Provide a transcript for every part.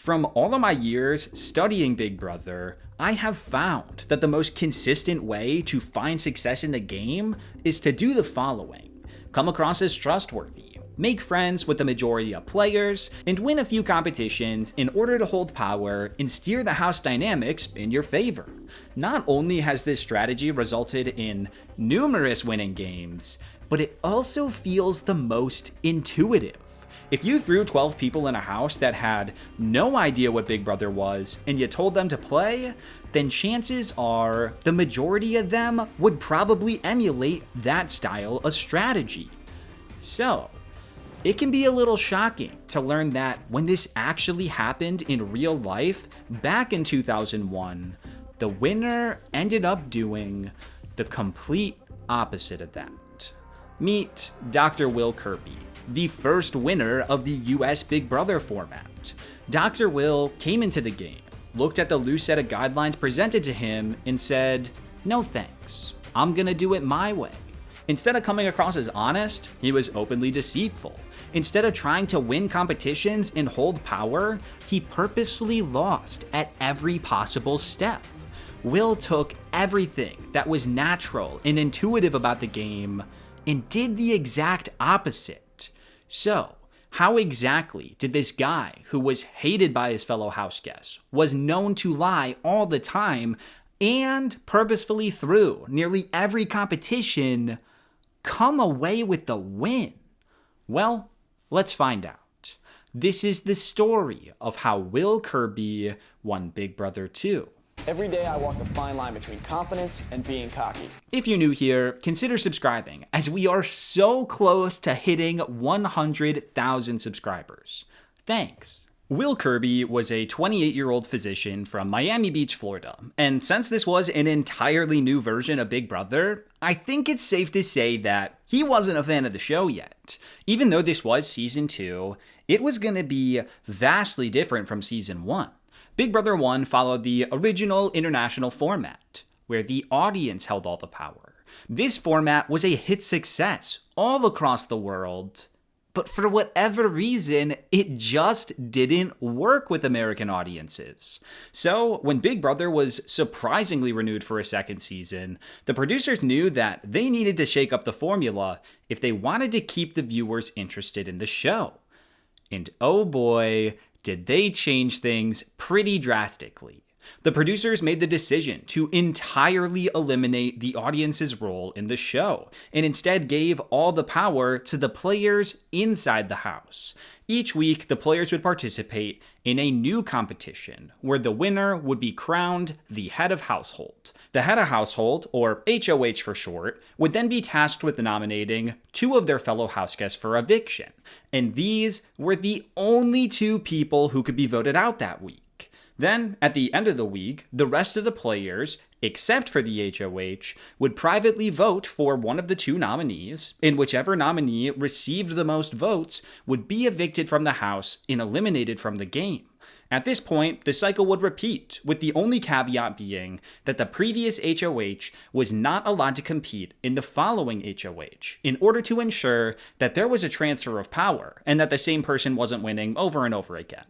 From all of my years studying Big Brother, I have found that the most consistent way to find success in the game is to do the following. Come across as trustworthy, make friends with the majority of players, and win a few competitions in order to hold power and steer the house dynamics in your favor. Not only has this strategy resulted in numerous winning games, but it also feels the most intuitive. If you threw 12 people in a house that had no idea what Big Brother was and you told them to play, then chances are the majority of them would probably emulate that style of strategy. So, it can be a little shocking to learn that when this actually happened in real life back in 2001, the winner ended up doing the complete opposite of that. Meet Dr. Will Kirby, the first winner of the US Big Brother format. Dr. Will came into the game, looked at the loose set of guidelines presented to him, and said, "No thanks, I'm gonna do it my way." Instead of coming across as honest, he was openly deceitful. Instead of trying to win competitions and hold power, he purposefully lost at every possible step. Will took everything that was natural and intuitive about the game and did the exact opposite. So, how exactly did this guy, who was hated by his fellow house guests, was known to lie all the time, and purposefully threw nearly every competition, come away with the win? Well, let's find out. This is the story of how Will Kirby won Big Brother 2. Every day I walk the fine line between confidence and being cocky. If you're new here, consider subscribing, as we are so close to hitting 100,000 subscribers. Thanks. Will Kirby was a 28-year-old physician from Miami Beach, Florida, and since this was an entirely new version of Big Brother, I think it's safe to say that he wasn't a fan of the show yet. Even though this was season 2, it was going to be vastly different from season 1. Big Brother 1 followed the original international format, where the audience held all the power. This format was a hit success all across the world, but for whatever reason, it just didn't work with American audiences. So, when Big Brother was surprisingly renewed for a second season, the producers knew that they needed to shake up the formula if they wanted to keep the viewers interested in the show. And oh boy, did they change things pretty drastically. The producers made the decision to entirely eliminate the audience's role in the show, and instead gave all the power to the players inside the house. Each week, the players would participate in a new competition, where the winner would be crowned the head of household. The head of household, or HOH for short, would then be tasked with nominating 2 of their fellow house guests for eviction, and these were the only 2 people who could be voted out that week. Then, at the end of the week, the rest of the players, except for the HOH, would privately vote for one of the 2 nominees, and whichever nominee received the most votes would be evicted from the house and eliminated from the game. At this point, the cycle would repeat, with the only caveat being that the previous HOH was not allowed to compete in the following HOH, in order to ensure that there was a transfer of power, and that the same person wasn't winning over and over again.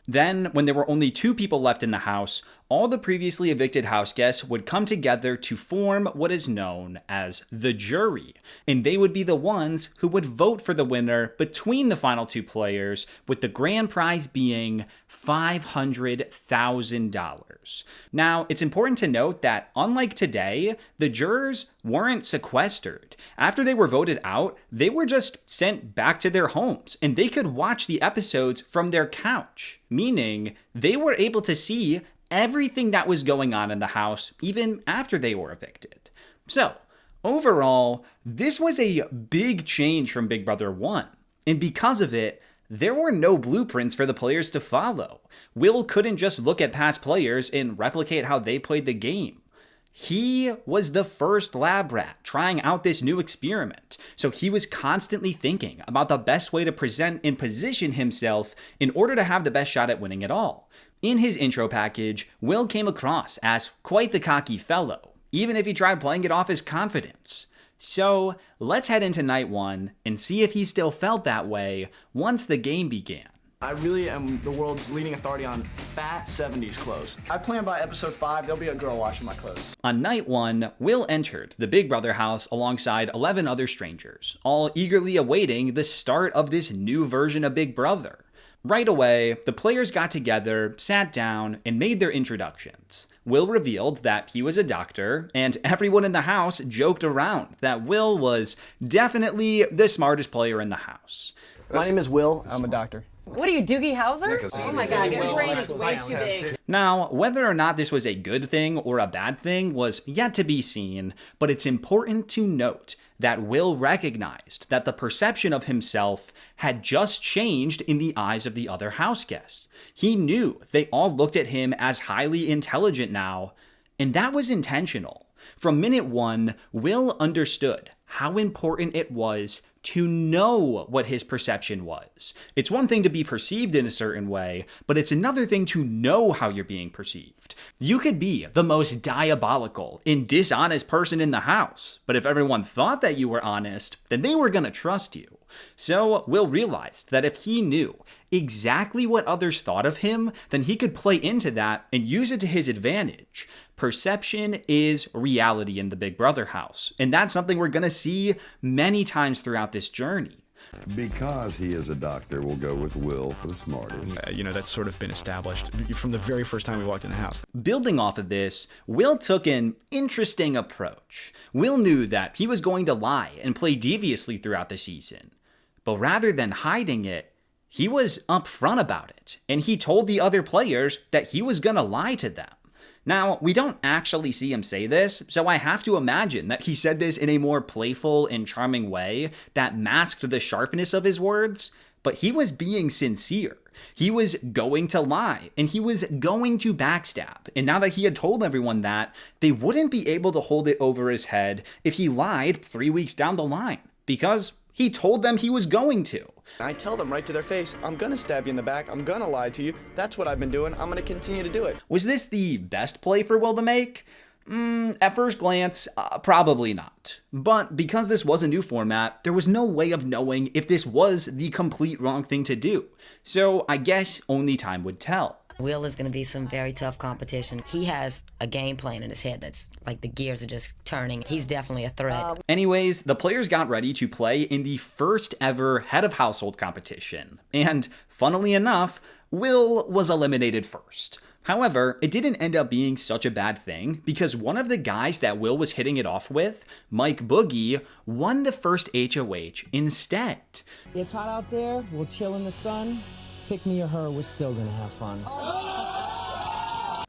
Then, when there were only 2 people left in the house, all the previously evicted house guests would come together to form what is known as the jury, and they would be the ones who would vote for the winner between the final 2 players, with the grand prize being $500,000. Now, it's important to note that, unlike today, the jurors weren't sequestered. After they were voted out, they were just sent back to their homes, and they could watch the episodes from their couch, meaning they were able to see everything that was going on in the house, even after they were evicted. So, overall, this was a big change from Big Brother 1, and because of it, there were no blueprints for the players to follow. Will couldn't just look at past players and replicate how they played the game. He was the first lab rat trying out this new experiment, so he was constantly thinking about the best way to present and position himself in order to have the best shot at winning it all. In his intro package, Will came across as quite the cocky fellow, even if he tried playing it off as confidence. So, let's head into night 1 and see if he still felt that way once the game began. I really am the world's leading authority on fat 70s clothes. I plan by episode 5, there'll be a girl washing my clothes. On night 1, Will entered the Big Brother house alongside 11 other strangers, all eagerly awaiting the start of this new version of Big Brother. Right away, the players got together, sat down, and made their introductions. Will revealed that he was a doctor, and everyone in the house joked around that Will was definitely the smartest player in the house. My name is Will, I'm a doctor. What are you, Doogie Howser? Oh my God, your brain is way too big. Now, whether or not this was a good thing or a bad thing was yet to be seen, but it's important to note that Will recognized that the perception of himself had just changed in the eyes of the other house guests. He knew they all looked at him as highly intelligent now, and that was intentional. From minute 1, Will understood how important it was to know what his perception was. It's one thing to be perceived in a certain way, but it's another thing to know how you're being perceived. You could be the most diabolical and dishonest person in the house, but if everyone thought that you were honest, then they were gonna trust you. So Will realized that if he knew exactly what others thought of him, then he could play into that and use it to his advantage. Perception is reality in the Big Brother house, and that's something we're gonna see many times throughout this journey. Because he is a doctor, we'll go with Will for the smartest. That's sort of been established from the very first time we walked in the house. Building off of this, Will took an interesting approach. Will knew that he was going to lie and play deviously throughout the season. But rather than hiding it, he was upfront about it, and he told the other players that he was gonna lie to them. Now, we don't actually see him say this, so I have to imagine that he said this in a more playful and charming way that masked the sharpness of his words, but he was being sincere. He was going to lie, and he was going to backstab, and now that he had told everyone that, they wouldn't be able to hold it over his head if he lied 3 weeks down the line, because he told them he was going to. I tell them right to their face, I'm gonna stab you in the back, I'm gonna lie to you, that's what I've been doing, I'm gonna continue to do it. Was this the best play for Will to make? At first glance, probably not. But because this was a new format, there was no way of knowing if this was the complete wrong thing to do. So I guess only time would tell. Will is going to be some very tough competition. He has a game plan in his head that's like the gears are just turning. He's definitely a threat. Anyways, the players got ready to play in the first ever head of household competition. And funnily enough, Will was eliminated first. However, it didn't end up being such a bad thing because one of the guys that Will was hitting it off with, Mike Boogie, won the first HOH instead. It's hot out there, we'll chill in the sun. Pick me or her, we're still gonna have fun.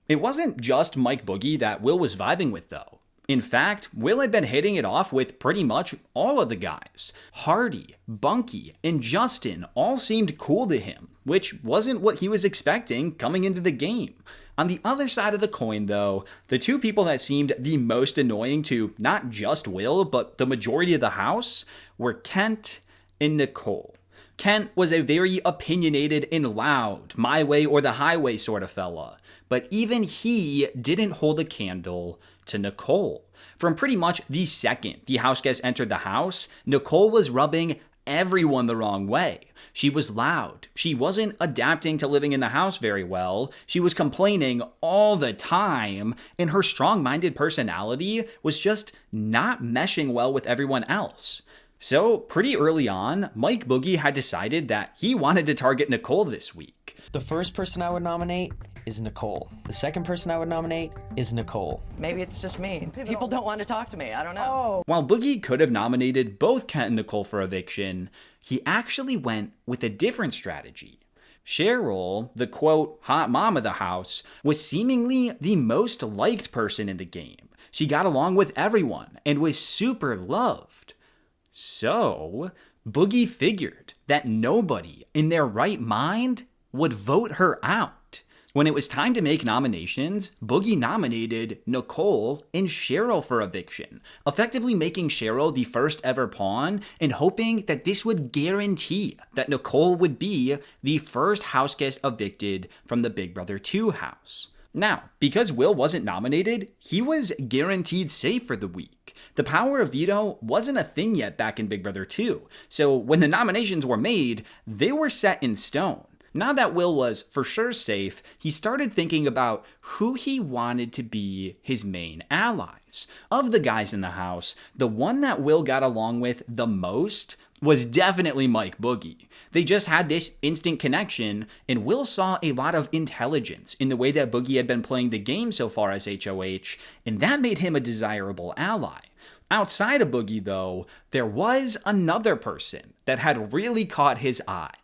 It wasn't just Mike Boogie that Will was vibing with, though. In fact, Will had been hitting it off with pretty much all of the guys. Hardy, Bunky, and Justin all seemed cool to him, which wasn't what he was expecting coming into the game. On the other side of the coin, though, the two people that seemed the most annoying to not just Will, but the majority of the house, were Kent and Nicole. Kent was a very opinionated and loud, my way or the highway sort of fella, but even he didn't hold a candle to Nicole. From pretty much the second the house guests entered the house, Nicole was rubbing everyone the wrong way. She was loud. She wasn't adapting to living in the house very well. She was complaining all the time, and her strong-minded personality was just not meshing well with everyone else. So, pretty early on, Mike Boogie had decided that he wanted to target Nicole this week. The first person I would nominate is Nicole. The second person I would nominate is Nicole. Maybe it's just me. People don't want to talk to me. I don't know. While Boogie could have nominated both Kent and Nicole for eviction, he actually went with a different strategy. Cheryl, the quote, hot mom of the house, was seemingly the most liked person in the game. She got along with everyone and was super loved. So, Boogie figured that nobody in their right mind would vote her out. When it was time to make nominations, Boogie nominated Nicole and Cheryl for eviction, effectively making Cheryl the first ever pawn and hoping that this would guarantee that Nicole would be the first house guest evicted from the Big Brother 2 house. Now, because Will wasn't nominated, he was guaranteed safe for the week. The power of veto wasn't a thing yet back in Big Brother 2, so when the nominations were made, they were set in stone. Now that Will was for sure safe, he started thinking about who he wanted to be his main allies. Of the guys in the house, the one that Will got along with the most was definitely Mike Boogie. They just had this instant connection, and Will saw a lot of intelligence in the way that Boogie had been playing the game so far as HOH, and that made him a desirable ally. Outside of Boogie, though, there was another person that had really caught his eye.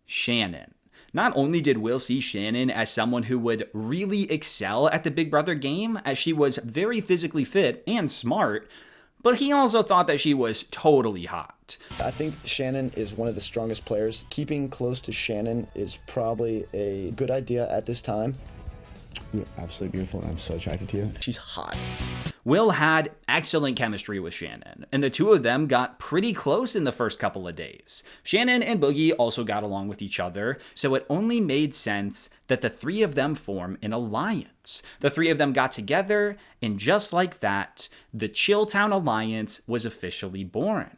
Shannon. Not only did Will see Shannon as someone who would really excel at the Big Brother game, as she was very physically fit and smart, but he also thought that she was totally hot. I think Shannon is one of the strongest players. Keeping close to Shannon is probably a good idea at this time. You're absolutely beautiful, and I'm so attracted to you. She's hot. Will had excellent chemistry with Shannon, and the two of them got pretty close in the first couple of days. Shannon and Boogie also got along with each other, so it only made sense that the three of them form an alliance. The three of them got together, and just like that, the Chilltown Alliance was officially born.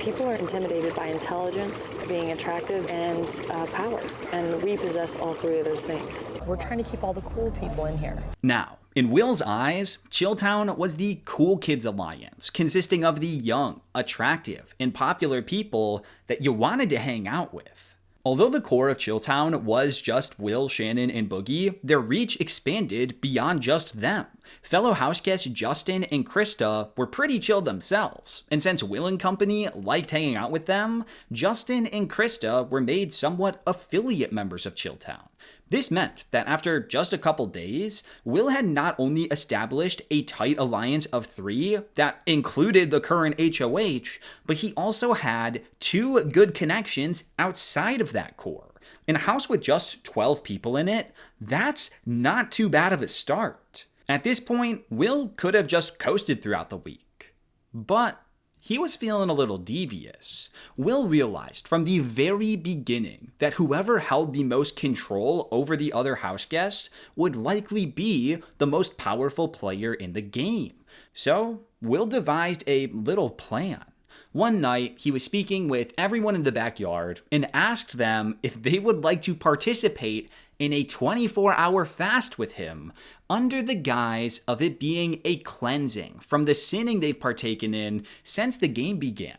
People are intimidated by intelligence, being attractive, and power. And we possess all three of those things. We're trying to keep all the cool people in here. Now, in Will's eyes, Chilltown was the Cool Kids Alliance, consisting of the young, attractive, and popular people that you wanted to hang out with. Although the core of Chilltown was just Will, Shannon, and Boogie, their reach expanded beyond just them. Fellow house guests Justin and Krista were pretty chill themselves, and since Will and company liked hanging out with them, Justin and Krista were made somewhat affiliate members of Chilltown. This meant that after just a couple days, Will had not only established a tight alliance of 3 that included the current HOH, but he also had 2 good connections outside of that core. In a house with just 12 people in it, that's not too bad of a start. At this point, Will could have just coasted throughout the week. But he was feeling a little devious. Will realized from the very beginning that whoever held the most control over the other house guests would likely be the most powerful player in the game. So, Will devised a little plan. One night, he was speaking with everyone in the backyard and asked them if they would like to participate in a 24-hour fast with him under the guise of it being a cleansing from the sinning they've partaken in since the game began.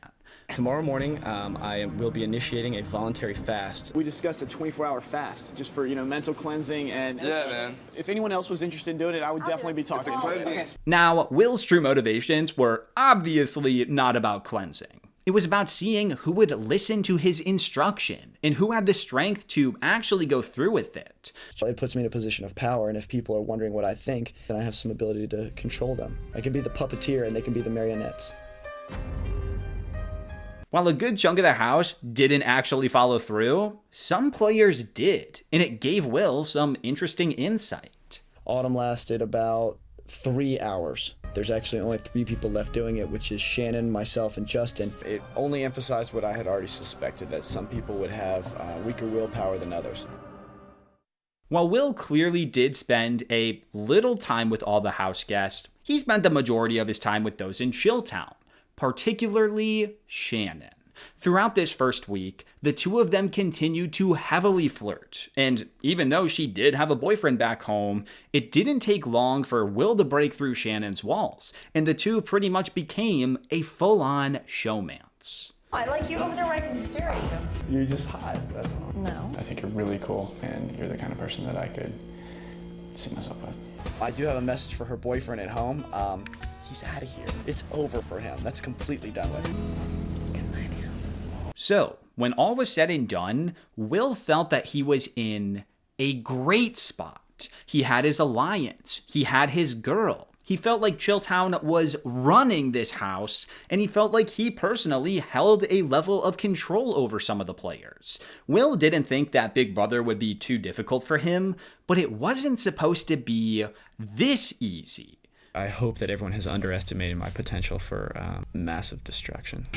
Tomorrow morning, I will be initiating a voluntary fast. We discussed a 24-hour fast just for, mental cleansing, and yeah, man. If anyone else was interested in doing it, I would definitely be talking about it. Now, Will's true motivations were obviously not about cleansing. It was about seeing who would listen to his instruction and who had the strength to actually go through with it. It puts me in a position of power, and if people are wondering what I think, then I have some ability to control them. I can be the puppeteer, and they can be the marionettes. While a good chunk of the house didn't actually follow through, some players did, and it gave Will some interesting insight. Autumn lasted about 3 hours. There's actually only 3 people left doing it, which is Shannon, myself, and Justin. It only emphasized what I had already suspected, that some people would have weaker willpower than others. While Will clearly did spend a little time with all the house guests, he spent the majority of his time with those in Chilltown, particularly Shannon. Throughout this first week, the two of them continued to heavily flirt, and even though she did have a boyfriend back home, it didn't take long for Will to break through Shannon's walls, and the two pretty much became a full-on showmance. I like you over there where I can stare at you. You're just hot, that's all. No. I think you're really cool, and you're the kind of person that I could see myself with. I do have a message for her boyfriend at home. He's out of here. It's over for him. That's completely done with. So, when all was said and done, Will felt that he was in a great spot. He had his alliance. He had his girl. He felt like Chilltown was running this house, and he felt like he personally held a level of control over some of the players. Will didn't think that Big Brother would be too difficult for him, but it wasn't supposed to be this easy. I hope that everyone has underestimated my potential for massive destruction.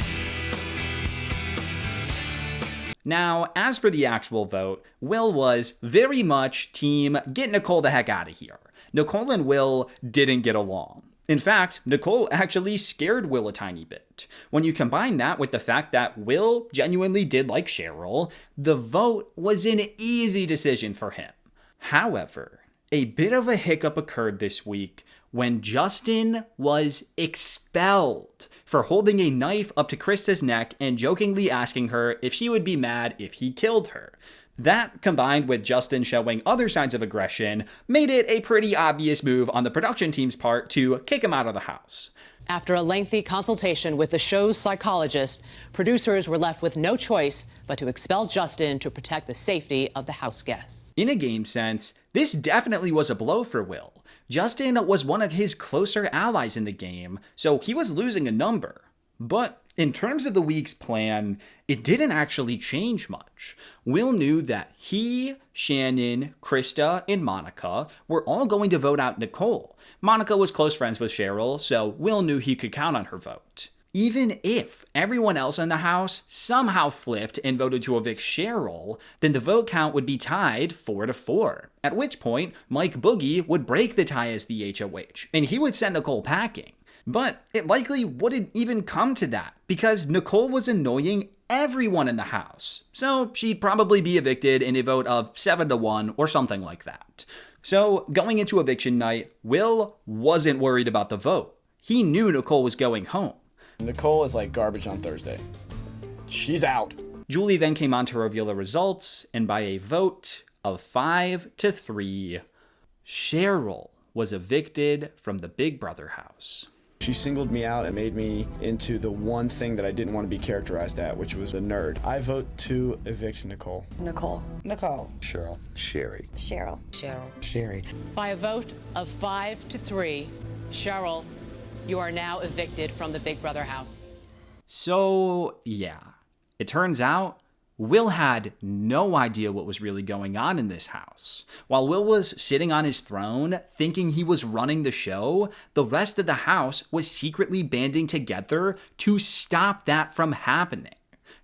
Now, as for the actual vote, Will was very much team get Nicole the heck out of here. Nicole and Will didn't get along. In fact, Nicole actually scared Will a tiny bit. When you combine that with the fact that Will genuinely did like Cheryl, the vote was an easy decision for him. However, a bit of a hiccup occurred this week when Justin was expelled for holding a knife up to Krista's neck and jokingly asking her if she would be mad if he killed her. That, combined with Justin showing other signs of aggression, made it a pretty obvious move on the production team's part to kick him out of the house. After a lengthy consultation with the show's psychologist, producers were left with no choice but to expel Justin to protect the safety of the house guests. In a game sense, this definitely was a blow for Will. Justin was one of his closer allies in the game, so he was losing a number. But in terms of the week's plan, it didn't actually change much. Will knew that he, Shannon, Krista, and Monica were all going to vote out Nicole. Monica was close friends with Cheryl, so Will knew he could count on her vote. Even if everyone else in the house somehow flipped and voted to evict Cheryl, then the vote count would be tied 4-4, at which point Mike Boogie would break the tie as the HOH, and he would send Nicole packing. But it likely wouldn't even come to that, because Nicole was annoying everyone in the house, so she'd probably be evicted in a vote of 7-1 or something like that. So going into eviction night, Will wasn't worried about the vote. He knew Nicole was going home. Nicole is like garbage on Thursday. She's out. Julie then came on to reveal the results, and by a vote of 5-3, Cheryl was evicted from the Big Brother house. She singled me out and made me into the one thing that I didn't want to be characterized at, which was the nerd. I vote to evict Nicole. Nicole. Nicole. Cheryl. Sherry. Cheryl. Cheryl. Sherry. By a vote of 5-3, Cheryl, you are now evicted from the Big Brother house. So, yeah. It turns out Will had no idea what was really going on in this house. While Will was sitting on his throne, thinking he was running the show, the rest of the house was secretly banding together to stop that from happening.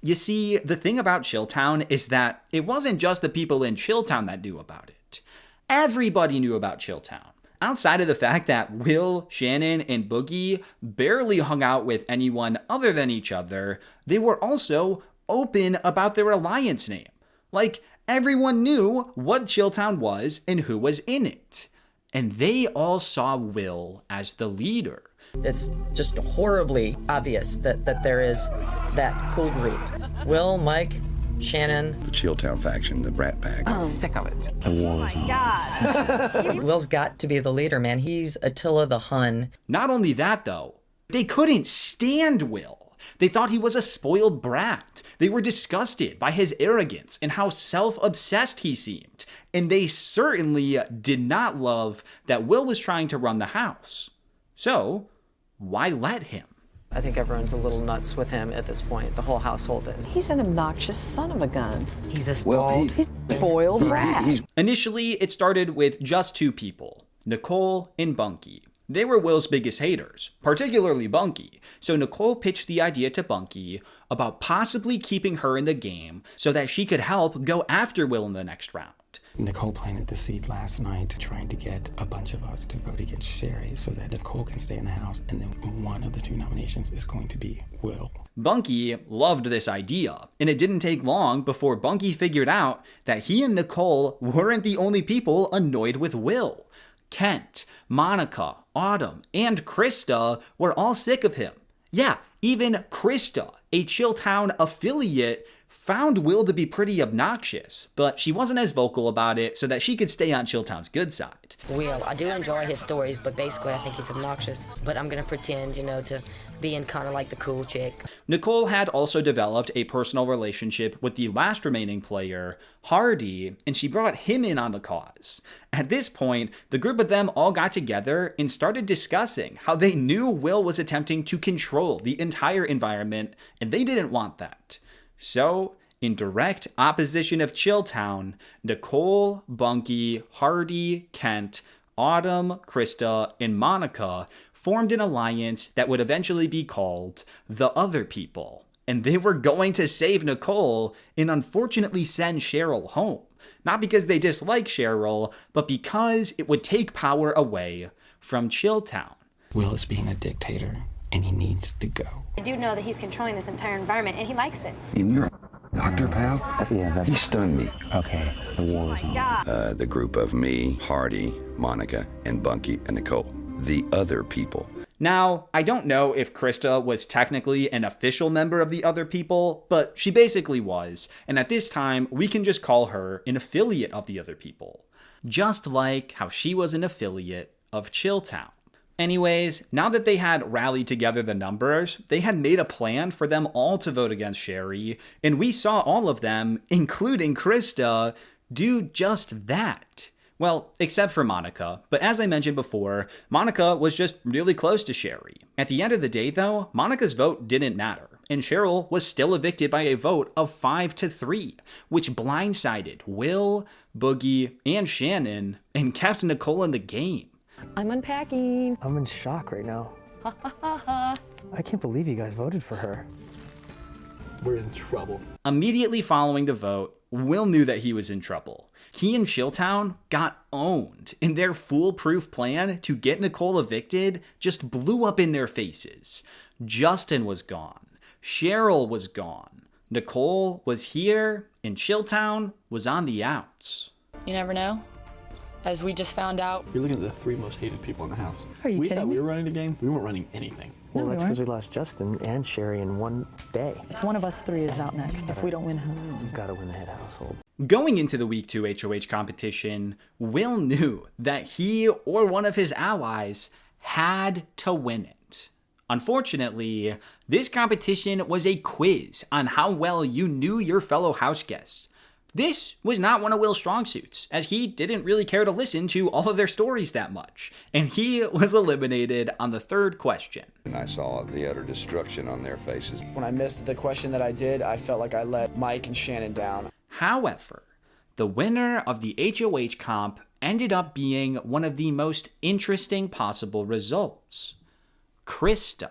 You see, the thing about Chilltown is that it wasn't just the people in Chilltown that knew about it. Everybody knew about Chilltown. Outside of the fact that Will, Shannon, and Boogie barely hung out with anyone other than each other, they were also open about their alliance name. Like, everyone knew what Chilltown was and who was in it. And they all saw Will as the leader. It's just horribly obvious that there is that cool group. Will, Mike, Shannon. The Chilltown faction, the Brat Pack. I'm sick of it. Oh my God. Will's got to be the leader, man. He's Attila the Hun. Not only that, though, they couldn't stand Will. They thought he was a spoiled brat. They were disgusted by his arrogance and how self-obsessed he seemed. And they certainly did not love that Will was trying to run the house. So, why let him? I think everyone's a little nuts with him at this point. The whole household is. He's an obnoxious son of a gun. He's a spoiled, spoiled rat. Initially, it started with just two people, Nicole and Bunky. They were Will's biggest haters, particularly Bunky, so Nicole pitched the idea to Bunky about possibly keeping her in the game so that she could help go after Will in the next round. Nicole planted the seed last night trying to get a bunch of us to vote against Sherry so that Nicole can stay in the house, and then one of the two nominations is going to be Will. Bunky loved this idea, and it didn't take long before Bunky figured out that he and Nicole weren't the only people annoyed with Will. Kent, Monica, Autumn, and Krista were all sick of him. Yeah, even Krista, a Chilltown affiliate, found Will to be pretty obnoxious, but she wasn't as vocal about it so that she could stay on Chilltown's good side. Will, I do enjoy his stories, but basically I think he's obnoxious. But I'm gonna pretend, to being kind of like the cool chick. Nicole had also developed a personal relationship with the last remaining player, Hardy, and she brought him in on the cause. At this point, the group of them all got together and started discussing how they knew Will was attempting to control the entire environment, and they didn't want that. So, in direct opposition of Chilltown, Nicole, Bunky, Hardy, Kent, Autumn, Krista, and Monica formed an alliance that would eventually be called The Other People. And they were going to save Nicole and unfortunately send Cheryl home. Not because they dislike Cheryl, but because it would take power away from Chilltown. Will is being a dictator, and he needs to go. I do know that he's controlling this entire environment, and he likes it. And you're a doctor, pal? Yeah, He stunned me. okay. The war is on. The group of me, Hardy, Monica, and Bunky, and Nicole. The other people. Now, I don't know if Krista was technically an official member of the Other People, but she basically was, and at this time, we can just call her an affiliate of the Other People. Just like how she was an affiliate of Chilltown. Anyways, now that they had rallied together the numbers, they had made a plan for them all to vote against Sherry, and we saw all of them, including Krista, do just that. Well, except for Monica, but as I mentioned before, Monica was just really close to Sherry. At the end of the day though, Monica's vote didn't matter, and Cheryl was still evicted by a vote of 5-3, which blindsided Will, Boogie, and Shannon, and kept Nicole in the game. I'm unpacking. I'm in shock right now. Ha ha ha ha. I can't believe you guys voted for her. We're in trouble. Immediately following the vote, Will knew that he was in trouble. He and Chilltown got owned, and their foolproof plan to get Nicole evicted just blew up in their faces. Justin was gone. Cheryl was gone. Nicole was here, and Chilltown was on the outs. You never know. As we just found out. You're looking at the 3 most hated people in the house. Are you we kidding thought me? we were running the game. We weren't running anything. Well, No, we that's because we weren't. lost Justin and Sherry in one day. It's one of us 3 is out next if we don't win house. We've got to win the head household. Going into the Week 2 HOH competition, Will knew that he or one of his allies had to win it. Unfortunately, this competition was a quiz on how well you knew your fellow house guests. This was not one of Will's strong suits, as he didn't really care to listen to all of their stories that much, and he was eliminated on the 3rd question. And I saw the utter destruction on their faces. When I missed the question that I did, I felt like I let Mike and Shannon down. However, the winner of the HOH comp ended up being one of the most interesting possible results. Krista.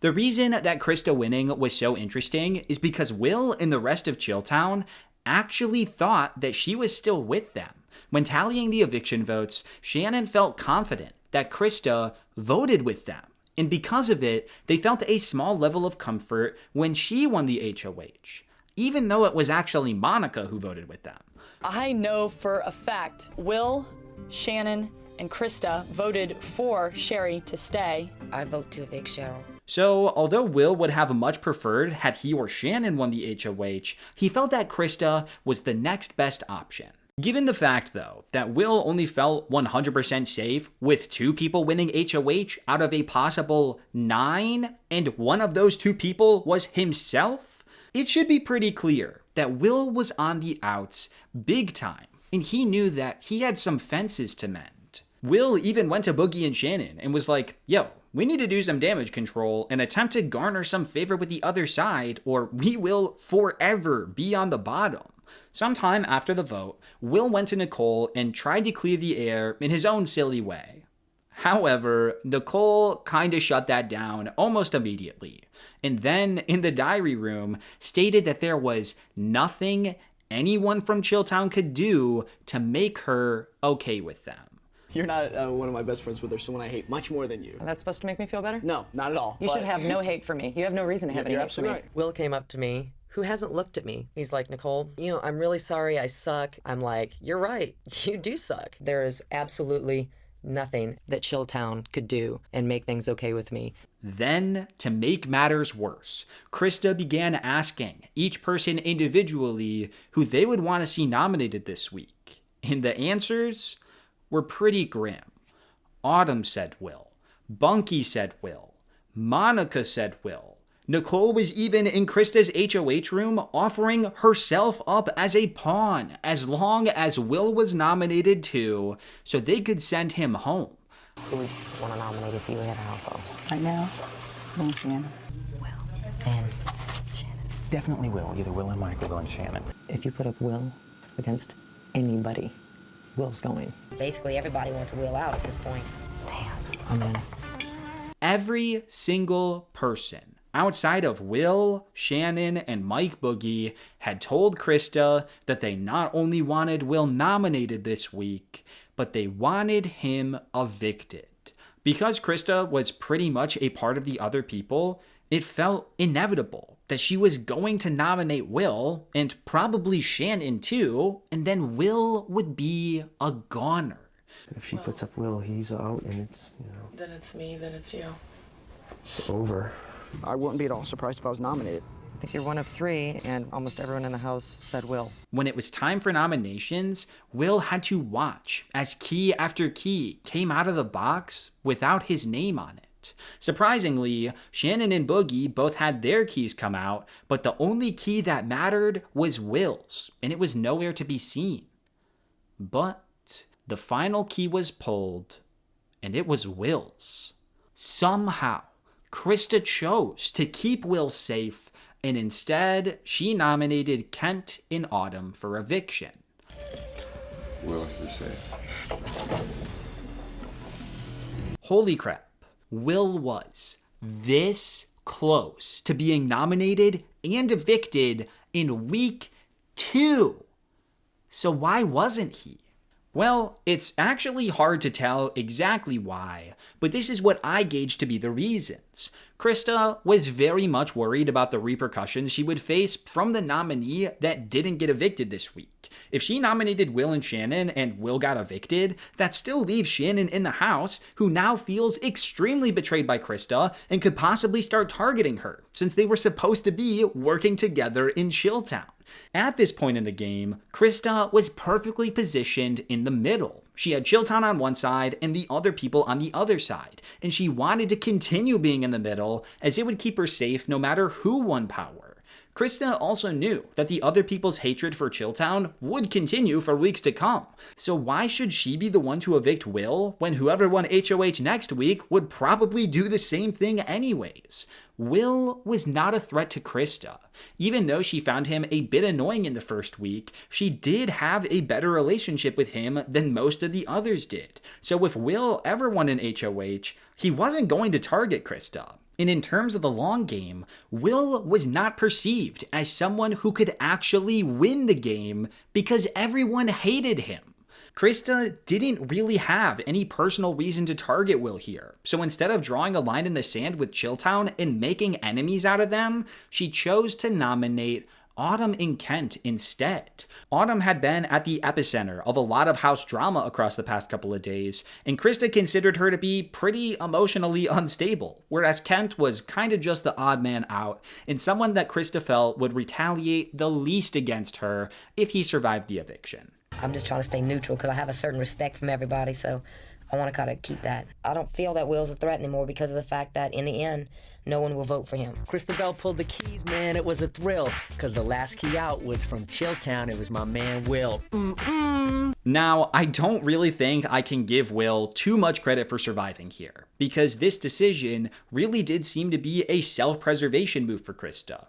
The reason that Krista winning was so interesting is because Will and the rest of Chilltown actually thought that she was still with them. When tallying the eviction votes, Shannon felt confident that Krista voted with them. And because of it, they felt a small level of comfort when she won the HOH, even though it was actually Monica who voted with them. I know for a fact Will, Shannon, and Krista voted for Sherry to stay. I vote to evict Cheryl. So, although Will would have much preferred had he or Shannon won the HOH, he felt that Krista was the next best option. Given the fact, though, that Will only felt 100% safe with 2 people winning HOH out of a possible 9, and one of those 2 people was himself, it should be pretty clear that Will was on the outs big time, and he knew that he had some fences to mend. Will even went to Boogie and Shannon and was like, yo, we need to do some damage control and attempt to garner some favor with the other side, or we will forever be on the bottom. Sometime after the vote, Will went to Nicole and tried to clear the air in his own silly way. However, Nicole kinda shut that down almost immediately, and then in the diary room stated that there was nothing anyone from Chilltown could do to make her okay with them. You're not one of my best friends, but there's someone I hate much more than you. That's supposed to make me feel better? No, not at all. You should have no hate for me. You have no reason to have any You're hate for me. absolutely right. Will came up to me, who hasn't looked at me. He's like, Nicole, I'm really sorry I suck. I'm like, you're right. You do suck. There is absolutely nothing that Chilltown could do and make things okay with me. Then, to make matters worse, Krista began asking each person individually who they would want to see nominated this week. And the answers were pretty grim. Autumn said Will. Bunky said Will. Monica said Will. Nicole was even in Krista's HOH room offering herself up as a pawn as long as Will was nominated too, so they could send him home. Who would you want to nominate if you had a household? Right now, Will and Shannon. And Definitely Will. Either Will and Mike or Will and Shannon. If you put up Will against anybody, Will's going. basically everybody wants Will out at this point. I'm in. Every single person outside of Will, Shannon, and Mike Boogie had told Krista that they not only wanted Will nominated this week, but they wanted him evicted. Because Krista was pretty much a part of the other people, it felt inevitable that she was going to nominate Will, and probably Shannon too, and then Will would be a goner. If she puts up Will, he's out, and it's, Then it's me, then it's you. it's over. I wouldn't be at all surprised if I was nominated. I think you're one of 3, and almost everyone in the house said Will. When it was time for nominations, Will had to watch as key after key came out of the box without his name on it. Surprisingly, Shannon and Boogie both had their keys come out, but the only key that mattered was Will's, and it was nowhere to be seen. But the final key was pulled, and it was Will's. Somehow, Krista chose to keep Will safe, and instead, she nominated Kent and Autumn for eviction. Will, you're safe. Holy crap. Will was this close to being nominated and evicted in week 2. So why wasn't he? Well, it's actually hard to tell exactly why, but this is what I gauge to be the reasons. Krista was very much worried about the repercussions she would face from the nominee that didn't get evicted this week. If she nominated Will and Shannon and Will got evicted, that still leaves Shannon in the house, who now feels extremely betrayed by Krista and could possibly start targeting her, since they were supposed to be working together in Chilltown. At this point in the game, Krista was perfectly positioned in the middle. She had Chilltown on one side and the other people on the other side, and she wanted to continue being in the middle as it would keep her safe no matter who won power. Krista also knew that the other people's hatred for Chilltown would continue for weeks to come, so why should she be the one to evict Will when whoever won HOH next week would probably do the same thing anyways? Will was not a threat to Krista. Even though she found him a bit annoying in the first week, she did have a better relationship with him than most of the others did. So if Will ever won an HOH, he wasn't going to target Krista. And in terms of the long game, Will was not perceived as someone who could actually win the game because everyone hated him. Krista didn't really have any personal reason to target Will here, so instead of drawing a line in the sand with Chilltown and making enemies out of them, she chose to nominate Autumn and Kent instead. Autumn had been at the epicenter of a lot of house drama across the past couple of days, and Krista considered her to be pretty emotionally unstable, whereas Kent was kind of just the odd man out, and someone that Krista felt would retaliate the least against her if he survived the eviction. I'm just trying to stay neutral because I have a certain respect from everybody, so I want to kind of keep that. I don't feel that Will's a threat anymore because of the fact that in the end, no one will vote for him. Christabel pulled the keys, man. It was a thrill, because the last key out was from Chilltown. It was my man, Will. Now, I don't really think I can give Will too much credit for surviving here, because this decision really did seem to be a self-preservation move for Krista.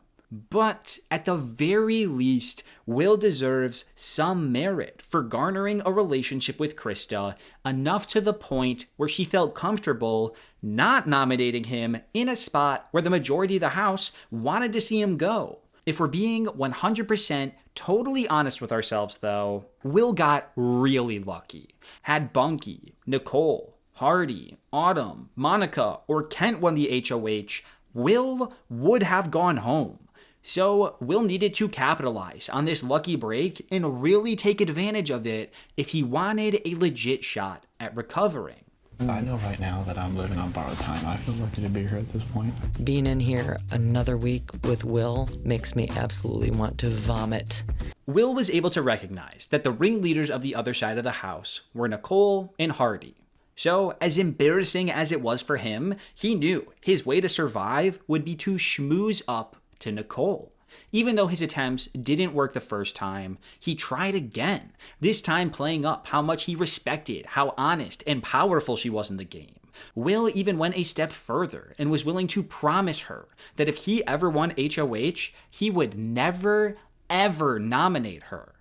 But at the very least, Will deserves some merit for garnering a relationship with Krista enough to the point where she felt comfortable not nominating him in a spot where the majority of the house wanted to see him go. If we're being 100% totally honest with ourselves though, Will got really lucky. Had Bunky, Nicole, Hardy, Autumn, Monica, or Kent won the HOH, Will would have gone home. So Will needed to capitalize on this lucky break and really take advantage of it if he wanted a legit shot at recovering. I know right now that I'm living on borrowed time. I feel lucky to be here at this point. Being in here another week with Will makes me absolutely want to vomit. Will was able to recognize that the ringleaders of the other side of the house were Nicole and Hardy. So, as embarrassing as it was for him, he knew his way to survive would be to schmooze up to Nicole. Even though his attempts didn't work the first time, he tried again, this time playing up how much he respected how honest and powerful she was in the game. Will even went a step further and was willing to promise her that if he ever won HOH, he would never, ever nominate her.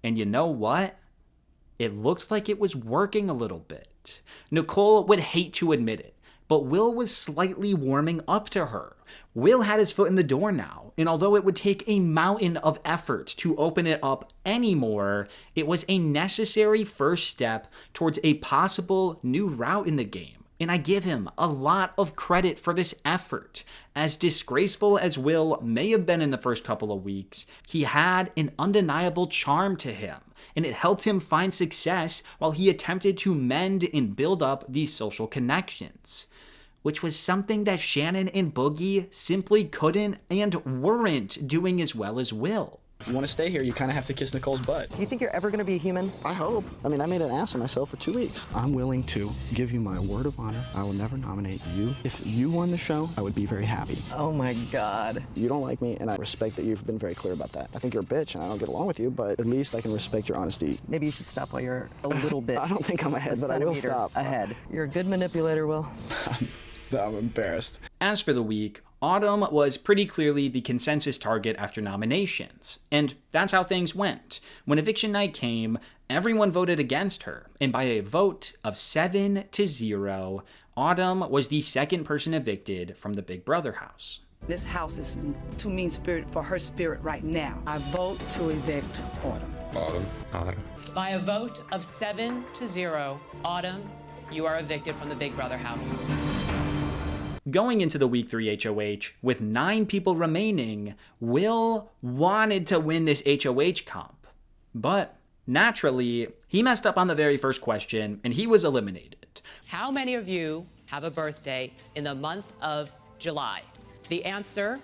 And you know what? It looked like it was working a little bit. Nicole would hate to admit it, but Will was slightly warming up to her. Will had his foot in the door now, and although it would take a mountain of effort to open it up anymore, it was a necessary first step towards a possible new route in the game, And I give him a lot of credit for this effort. As disgraceful as Will may have been in the first couple of weeks, he had an undeniable charm to him, and it helped him find success while he attempted to mend and build up these social connections, which was something that Shannon and Boogie simply couldn't and weren't doing as well as Will. If you want to stay here, you kind of have to kiss Nicole's butt. Do you think you're ever going to be a human? I hope. I mean, I made an ass of myself for 2 weeks. I'm willing to give you my word of honor. I will never nominate you. If you won the show, I would be very happy. Oh my God. You don't like me, and I respect that you've been very clear about that. I think you're a bitch, and I don't get along with you, but at least I can respect your honesty. Maybe you should stop while you're a little bit. I don't think I'm ahead, but I will stop. Ahead. You're a good manipulator, Will. I'm embarrassed. As for the week, Autumn was pretty clearly the consensus target after nominations, and that's how things went. When eviction night came, everyone voted against her, and by a vote of 7-0, Autumn was the second person evicted from the Big Brother house. This house is too mean-spirited for her spirit right now. I vote to evict Autumn. Autumn. By a vote of 7-0, Autumn, you are evicted from the Big Brother house. Going into the Week 3 HOH, with 9 people remaining, Will wanted to win this HOH comp. But, naturally, he messed up on the very first question, and he was eliminated. How many of you have a birthday in the month of July? The answer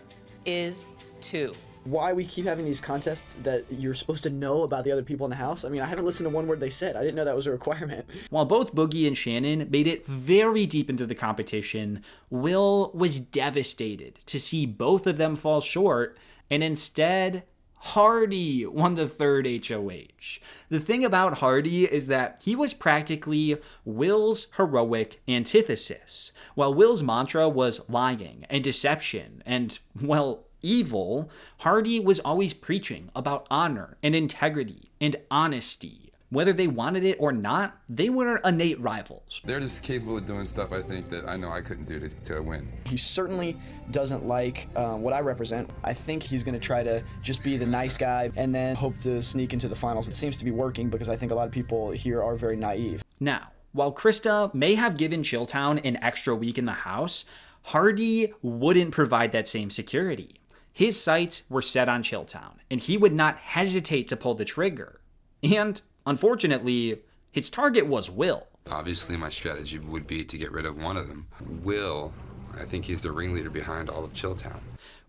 is 2. Why we keep having these contests that you're supposed to know about the other people in the house? I mean, I haven't listened to one word they said. I didn't know that was a requirement. While both Boogie and Shannon made it very deep into the competition, Will was devastated to see both of them fall short, and instead, Hardy won the third HOH. The thing about Hardy is that he was practically Will's heroic antithesis. While Will's mantra was lying and deception and, well, evil, Hardy was always preaching about honor and integrity and honesty. Whether they wanted it or not, they were innate rivals. They're just capable of doing stuff, I think, that I know I couldn't do to win. He certainly doesn't like what I represent. I think he's going to try to just be the nice guy and then hope to sneak into the finals. It seems to be working because I think a lot of people here are very naive. Now, while Krista may have given Chilltown an extra week in the house, Hardy wouldn't provide that same security. His sights were set on Chilltown, and he would not hesitate to pull the trigger. And, unfortunately, his target was Will. Obviously, my strategy would be to get rid of one of them. Will, I think he's the ringleader behind all of Chilltown.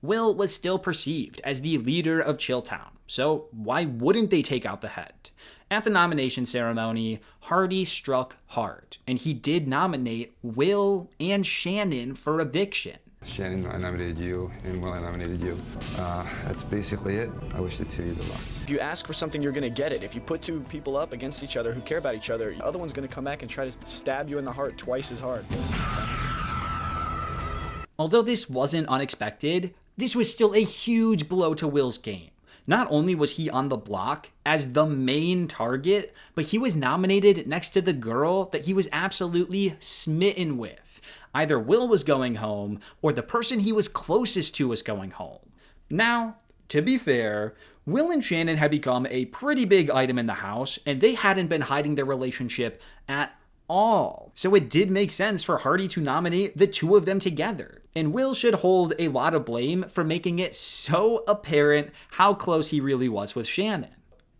Will was still perceived as the leader of Chilltown, so why wouldn't they take out the head? At the nomination ceremony, Hardy struck hard, and he did nominate Will and Shannon for eviction. Shannon, I nominated you, and Will, I nominated you. That's basically it. I wish the two of you good luck. If you ask for something, you're going to get it. If you put two people up against each other who care about each other, the other one's going to come back and try to stab you in the heart twice as hard. Although this wasn't unexpected, this was still a huge blow to Will's game. Not only was he on the block as the main target, but he was nominated next to the girl that he was absolutely smitten with. Either Will was going home, or the person he was closest to was going home. Now, to be fair, Will and Shannon had become a pretty big item in the house, and they hadn't been hiding their relationship at all. So it did make sense for Hardy to nominate the two of them together. And Will should hold a lot of blame for making it so apparent how close he really was with Shannon.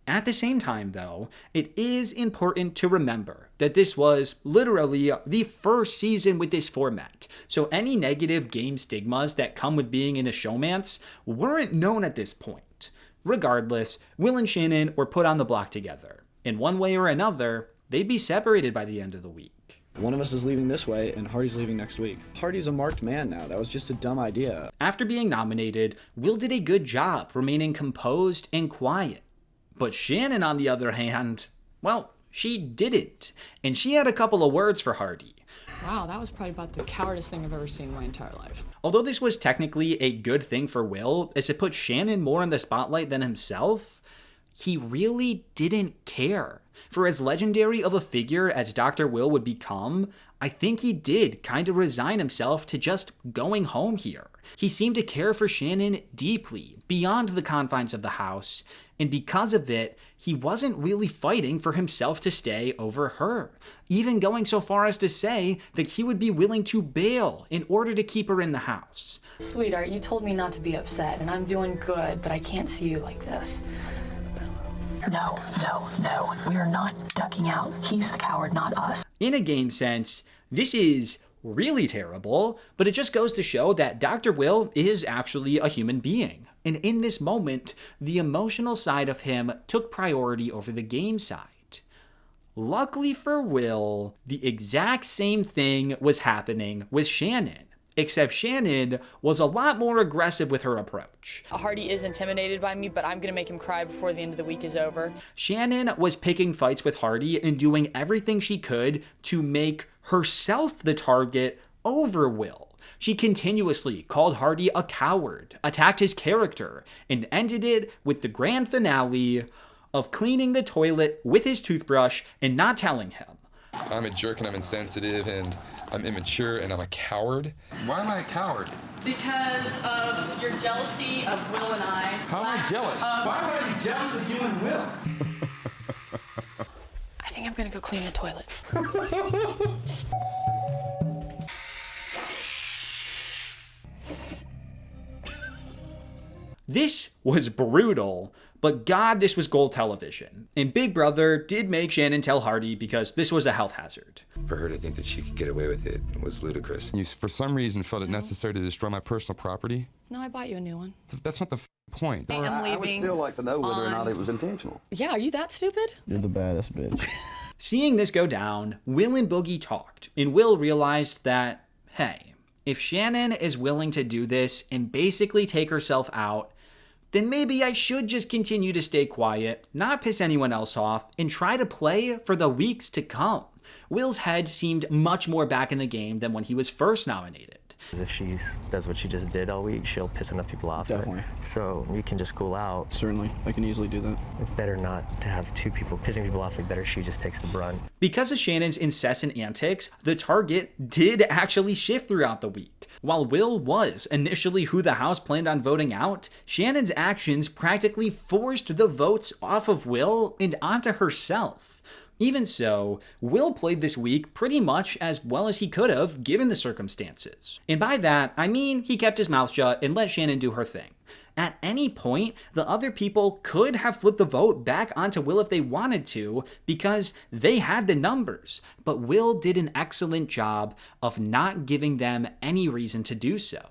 At the same time, though, it is important to remember that this was literally the first season with this format, so any negative game stigmas that come with being in a showmance weren't known at this point. Regardless, Will and Shannon were put on the block together. In one way or another, they'd be separated by the end of the week. One of us is leaving this way, and Hardy's leaving next week. Hardy's a marked man now. That was just a dumb idea. After being nominated, Will did a good job remaining composed and quiet. But Shannon, on the other hand, well, she didn't. And she had a couple of words for Hardy. Wow, that was probably about the cowardice thing I've ever seen in my entire life. Although this was technically a good thing for Will, as it put Shannon more in the spotlight than himself, he really didn't care. For as legendary of a figure as Dr. Will would become, I think he did kind of resign himself to just going home here. He seemed to care for Shannon deeply, beyond the confines of the house, and because of it, he wasn't really fighting for himself to stay over her, even going so far as to say that he would be willing to bail in order to keep her in the house. Sweetheart, you told me not to be upset, and I'm doing good, but I can't see you like this. No. We are not ducking out. He's the coward, not us. In a game sense, this is really terrible, but it just goes to show that Dr. Will is actually a human being. And in this moment, the emotional side of him took priority over the game side. Luckily for Will, the exact same thing was happening with Shannon. Except Shannon was a lot more aggressive with her approach. Hardy is intimidated by me, but I'm gonna make him cry before the end of the week is over. Shannon was picking fights with Hardy and doing everything she could to make herself the target over Will. She continuously called Hardy a coward, attacked his character, and ended it with the grand finale of cleaning the toilet with his toothbrush and not telling him. I'm a jerk and I'm insensitive and I'm immature and I'm a coward. Why am I a coward? Because of your jealousy of Will and I. How am I jealous? Why would I be jealous of you and Will? I think I'm gonna go clean the toilet. This was brutal, but God, this was gold television. And Big Brother did make Shannon tell Hardy because this was a health hazard. For her to think that she could get away with it was ludicrous. You, for some reason, felt it necessary to destroy my personal property? No, I bought you a new one. That's not the point. I am leaving. I would still like to know whether or not it was intentional. Yeah, are you that stupid? You're the baddest bitch. Seeing this go down, Will and Boogie talked, and Will realized that, hey, if Shannon is willing to do this and basically take herself out, then maybe I should just continue to stay quiet, not piss anyone else off, and try to play for the weeks to come. Will's head seemed much more back in the game than when he was first nominated. If she does what she just did all week, she'll piss enough people off. Definitely. So you can just cool out. Certainly, I can easily do that. It's better not to have two people pissing people off. Like, better she just takes the brunt. Because of Shannon's incessant antics, the target did actually shift throughout the week. While Will was initially who the House planned on voting out, Shannon's actions practically forced the votes off of Will and onto herself. Even so, Will played this week pretty much as well as he could have given the circumstances. And by that, I mean he kept his mouth shut and let Shannon do her thing. At any point, the other people could have flipped the vote back onto Will if they wanted to, because they had the numbers. But Will did an excellent job of not giving them any reason to do so.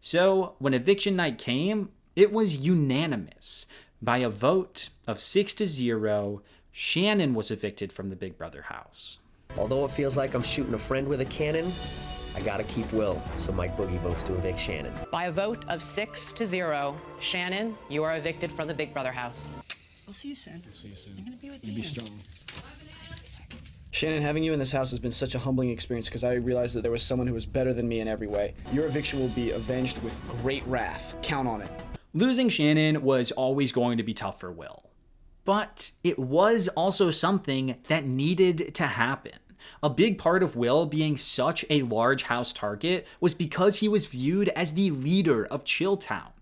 So when eviction night came, it was unanimous. By a vote of 6-0, Shannon was evicted from the Big Brother house. Although it feels like I'm shooting a friend with a cannon, I gotta keep Will, so Mike Boogie votes to evict Shannon. By a vote of 6-0, Shannon, you are evicted from the Big Brother house. I'll see you soon. See you soon. I'm gonna be with you. you. Be strong. Shannon, having you in this house has been such a humbling experience because I realized that there was someone who was better than me in every way. Your eviction will be avenged with great wrath. Count on it. Losing Shannon was always going to be tough for Will. But it was also something that needed to happen. A big part of Will being such a large house target was because he was viewed as the leader of Chilltown.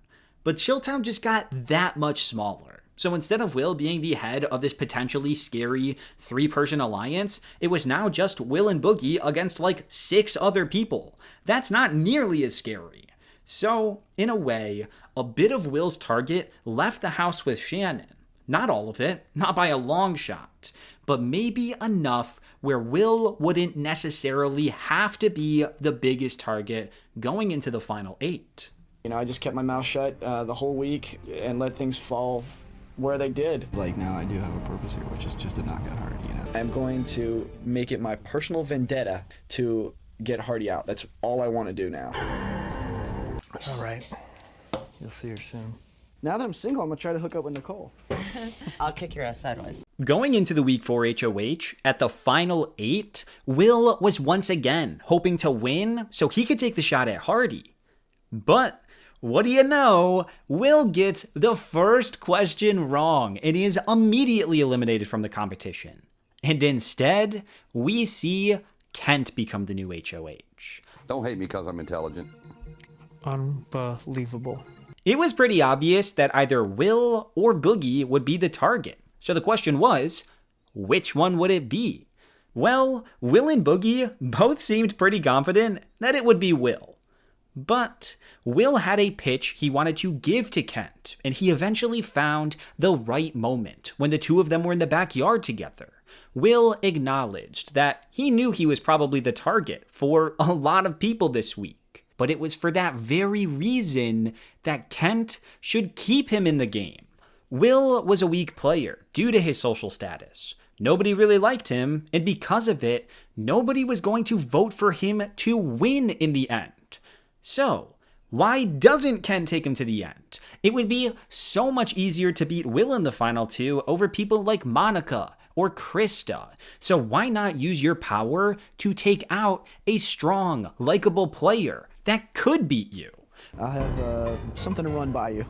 But Chilltown just got that much smaller. So instead of Will being the head of this potentially scary 3-person alliance, it was now just Will and Boogie against like 6 other people. That's not nearly as scary. So, in a way, a bit of Will's target left the house with Shannon. Not all of it, not by a long shot, but maybe enough where Will wouldn't necessarily have to be the biggest target going into the final 8. You know, I just kept my mouth shut the whole week and let things fall where they did. Like, now I do have a purpose here, which is just to knock out Hardy, you know? I'm going to make it my personal vendetta to get Hardy out. That's all I want to do now. All right. You'll see her soon. Now that I'm single, I'm going to try to hook up with Nicole. I'll kick your ass sideways. Going into the week 4 HOH, at the final 8, Will was once again hoping to win so he could take the shot at Hardy. But what do you know? Will gets the first question wrong and is immediately eliminated from the competition. And instead, we see Kent become the new HOH. Don't hate me because I'm intelligent. Unbelievable. It was pretty obvious that either Will or Boogie would be the target. So the question was, which one would it be? Well, Will and Boogie both seemed pretty confident that it would be Will. But Will had a pitch he wanted to give to Kent, and he eventually found the right moment when the two of them were in the backyard together. Will acknowledged that he knew he was probably the target for a lot of people this week, but it was for that very reason that Kent should keep him in the game. Will was a weak player due to his social status. Nobody really liked him, and because of it, nobody was going to vote for him to win in the end. So, why doesn't Ken take him to the end? It would be so much easier to beat Will in the final two over people like Monica or Krista. So why not use your power to take out a strong, likable player that could beat you? I have something to run by you.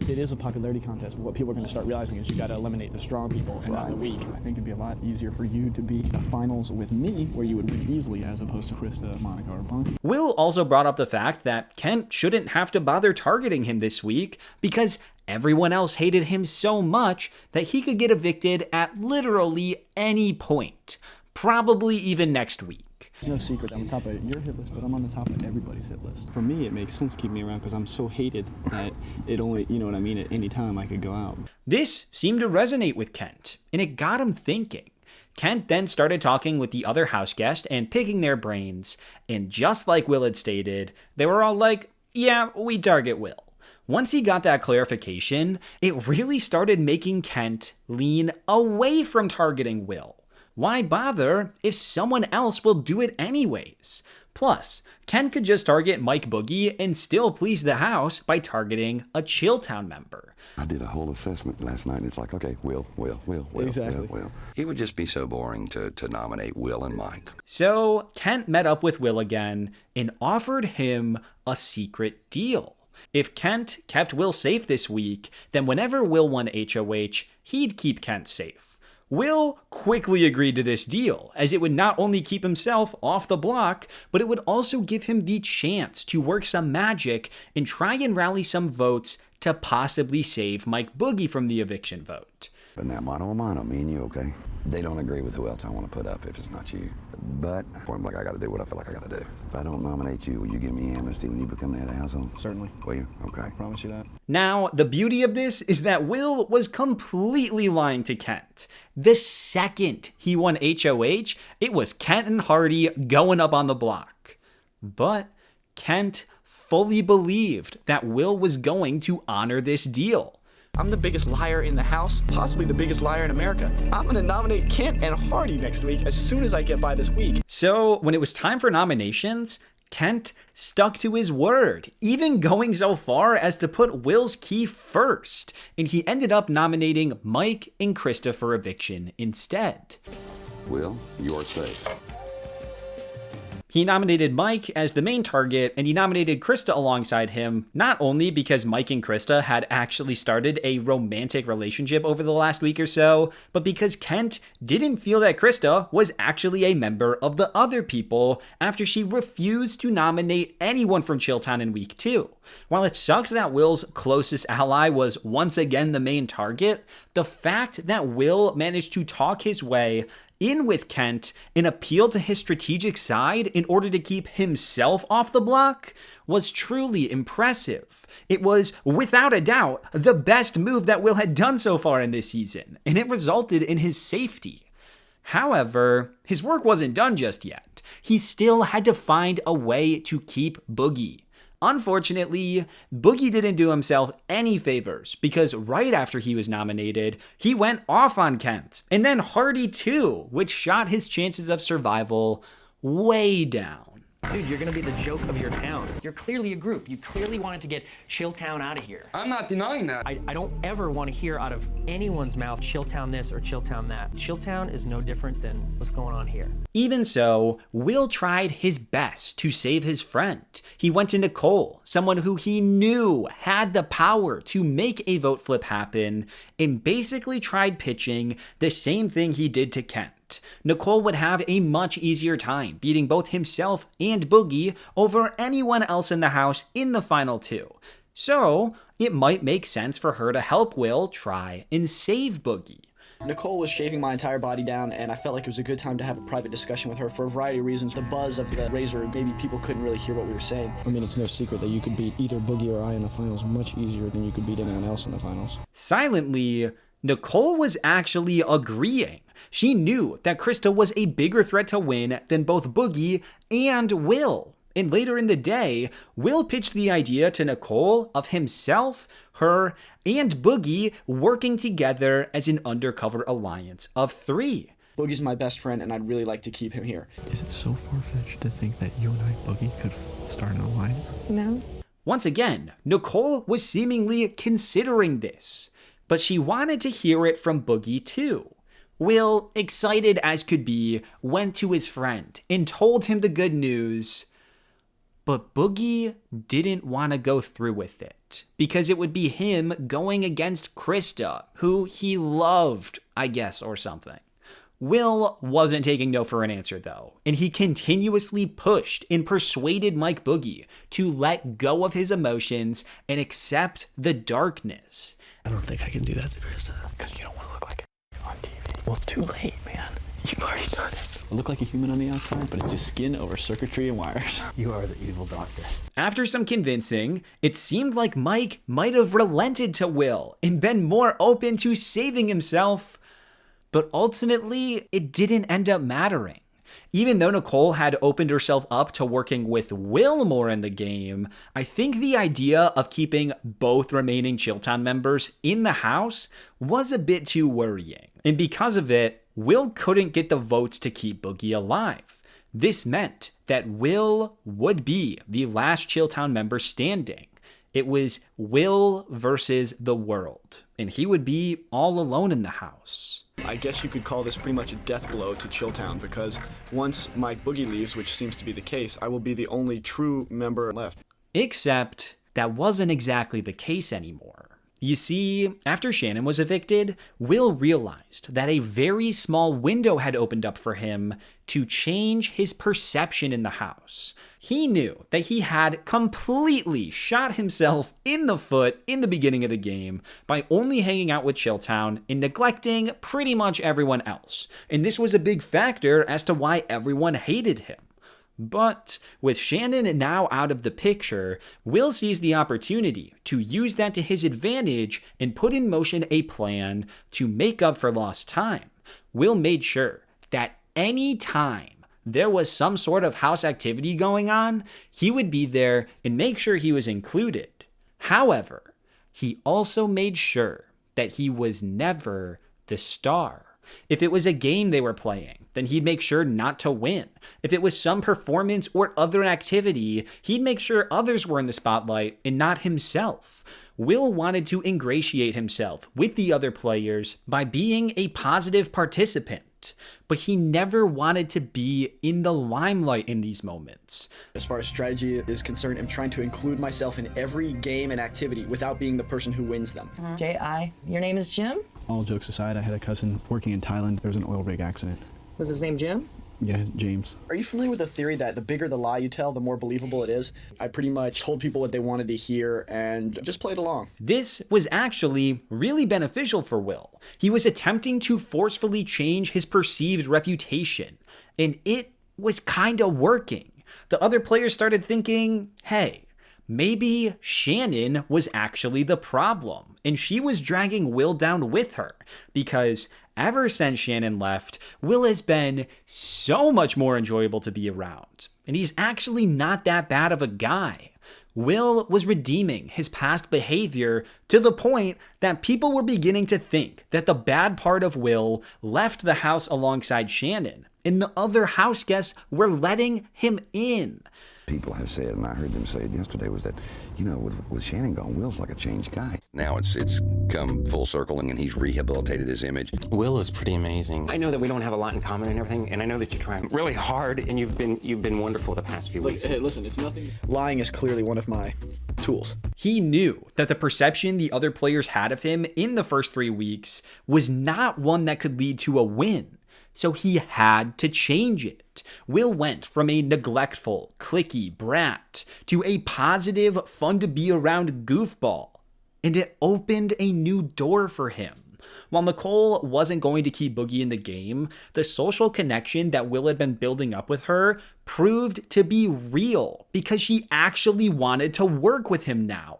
It is a popularity contest, but what people are going to start realizing is you got to eliminate the strong people and not the weak. I think it'd be a lot easier for you to be the finals with me, where you would win easily, as opposed to Krista, Monica, or Bunky. Will also brought up the fact that Kent shouldn't have to bother targeting him this week because everyone else hated him so much that he could get evicted at literally any point, probably even next week. It's no secret I'm on top of your hit list, but I'm on the top of everybody's hit list. For me, it makes sense keeping me around because I'm so hated that it only, you know what I mean, at any time I could go out. This seemed to resonate with Kent, and it got him thinking. Kent then started talking with the other house guest and picking their brains, and just like Will had stated, they were all like, yeah, we target Will. Once he got that clarification, it really started making Kent lean away from targeting Will. Why bother if someone else will do it anyways? Plus, Ken could just target Mike Boogie and still please the house by targeting a Chilltown member. I did a whole assessment last night, and it's like, okay, Will. Exactly. Will. It would just be so boring to nominate Will and Mike. So, Kent met up with Will again and offered him a secret deal. If Kent kept Will safe this week, then whenever Will won HOH, he'd keep Kent safe. Will quickly agreed to this deal, as it would not only keep himself off the block, but it would also give him the chance to work some magic and try and rally some votes to possibly save Mike Boogie from the eviction vote. But now, mano a mano, me and you, okay? They don't agree with who else I want to put up if it's not you. But I'm like, I got to do what I feel like I got to do. If I don't nominate you, will you give me amnesty when you become the head of the household? Certainly. Will you? Okay. I promise you that. Now, the beauty of this is that Will was completely lying to Kent. The second he won HOH, it was Kent and Hardy going up on the block. But Kent fully believed that Will was going to honor this deal. I'm the biggest liar in the house, possibly the biggest liar in America. I'm going to nominate Kent and Hardy next week as soon as I get by this week. So when it was time for nominations, Kent stuck to his word, even going so far as to put Will's key first, and he ended up nominating Mike and Krista for eviction instead. Will, you're safe. He nominated Mike as the main target, and he nominated Krista alongside him, not only because Mike and Krista had actually started a romantic relationship over the last week or so, but because Kent didn't feel that Krista was actually a member of the other people after she refused to nominate anyone from Chilltown in week 2. While it sucked that Will's closest ally was once again the main target, the fact that Will managed to talk his way in with Kent and appeal to his strategic side in order to keep himself off the block was truly impressive. It was, without a doubt, the best move that Will had done so far in this season, and it resulted in his safety. However, his work wasn't done just yet. He still had to find a way to keep Boogie. Unfortunately, Boogie didn't do himself any favors because right after he was nominated, he went off on Kent, and then Hardy too, which shot his chances of survival way down. Dude, you're gonna be the joke of your town. You're clearly a group. You clearly wanted to get Chilltown out of here. I'm not denying that. I don't ever want to hear out of anyone's mouth Chilltown this or Chilltown that. Chilltown is no different than what's going on here. Even so, Will tried his best to save his friend. He went to Nicole, someone who he knew had the power to make a vote flip happen, and basically tried pitching the same thing he did to Kent. Nicole would have a much easier time beating both himself and Boogie over anyone else in the house in the final two. So, it might make sense for her to help Will try and save Boogie. Nicole was shaving my entire body down, and I felt like it was a good time to have a private discussion with her for a variety of reasons. The buzz of the razor, maybe people couldn't really hear what we were saying. I mean, it's no secret that you could beat either Boogie or I in the finals much easier than you could beat anyone else in the finals. Silently, Nicole was actually agreeing. She knew that Krista was a bigger threat to win than both Boogie and Will. And later in the day, Will pitched the idea to Nicole of himself, her, and Boogie working together as an undercover alliance of 3. Boogie's my best friend, and I'd really like to keep him here. Is it so far-fetched to think that you and I, Boogie, could start an alliance? No. Once again, Nicole was seemingly considering this, but she wanted to hear it from Boogie too. Will, excited as could be, went to his friend and told him the good news. But Boogie didn't want to go through with it, because it would be him going against Krista, who he loved, I guess, or something. Will wasn't taking no for an answer, though, and he continuously pushed and persuaded Mike Boogie to let go of his emotions and accept the darkness. I don't think I can do that to Krista, because you don't want to look like it on TV. Well, too late, man. You've already done it. I look like a human on the outside, but it's just skin over circuitry and wires. You are the evil doctor. After some convincing, it seemed like Mike might have relented to Will and been more open to saving himself. But ultimately, it didn't end up mattering. Even though Nicole had opened herself up to working with Will more in the game, I think the idea of keeping both remaining Chilltown members in the house was a bit too worrying. And because of it, Will couldn't get the votes to keep Boogie alive. This meant that Will would be the last Chilltown member standing. It was Will versus the world, and he would be all alone in the house. I guess you could call this pretty much a death blow to Chilltown, because once Mike Boogie leaves, which seems to be the case, I will be the only true member left. Except that wasn't exactly the case anymore. You see, after Shannon was evicted, Will realized that a very small window had opened up for him to change his perception in the house. He knew that he had completely shot himself in the foot in the beginning of the game by only hanging out with Chilltown and neglecting pretty much everyone else. And this was a big factor as to why everyone hated him. But with Shannon now out of the picture, Will sees the opportunity to use that to his advantage and put in motion a plan to make up for lost time. Will made sure that any time there was some sort of house activity going on, he would be there and make sure he was included. However, he also made sure that he was never the star. If it was a game they were playing, then he'd make sure not to win. If it was some performance or other activity, he'd make sure others were in the spotlight and not himself. Will wanted to ingratiate himself with the other players by being a positive participant, but he never wanted to be in the limelight in these moments. As far as strategy is concerned, I'm trying to include myself in every game and activity without being the person who wins them. J.I., your name is Jim? All jokes aside, I had a cousin working in Thailand. There was an oil rig accident. Was his name Jim? Yeah, James. Are you familiar with the theory that the bigger the lie you tell, the more believable it is? I pretty much told people what they wanted to hear and just played along. This was actually really beneficial for Will. He was attempting to forcefully change his perceived reputation, and it was kinda working. The other players started thinking, hey, maybe Shannon was actually the problem, and she was dragging Will down with her, because ever since Shannon left, Will has been so much more enjoyable to be around, and he's actually not that bad of a guy. Will was redeeming his past behavior to the point that people were beginning to think that the bad part of Will left the house alongside Shannon, and the other house guests were letting him in. People have said, and I heard them say it yesterday, was that, you know, with Shannon gone, Will's like a changed guy. Now it's come full circle, and he's rehabilitated his image. Will is pretty amazing. I know that we don't have a lot in common and everything, and I know that you're trying really hard, and you've been wonderful the past few weeks. Hey, listen, it's nothing. Lying is clearly one of my tools. He knew that the perception the other players had of him in the first 3 weeks was not one that could lead to a win. So he had to change it. Will went from a neglectful, cliquey brat to a positive, fun-to-be-around goofball. And it opened a new door for him. While Nicole wasn't going to keep Boogie in the game, the social connection that Will had been building up with her proved to be real because she actually wanted to work with him now.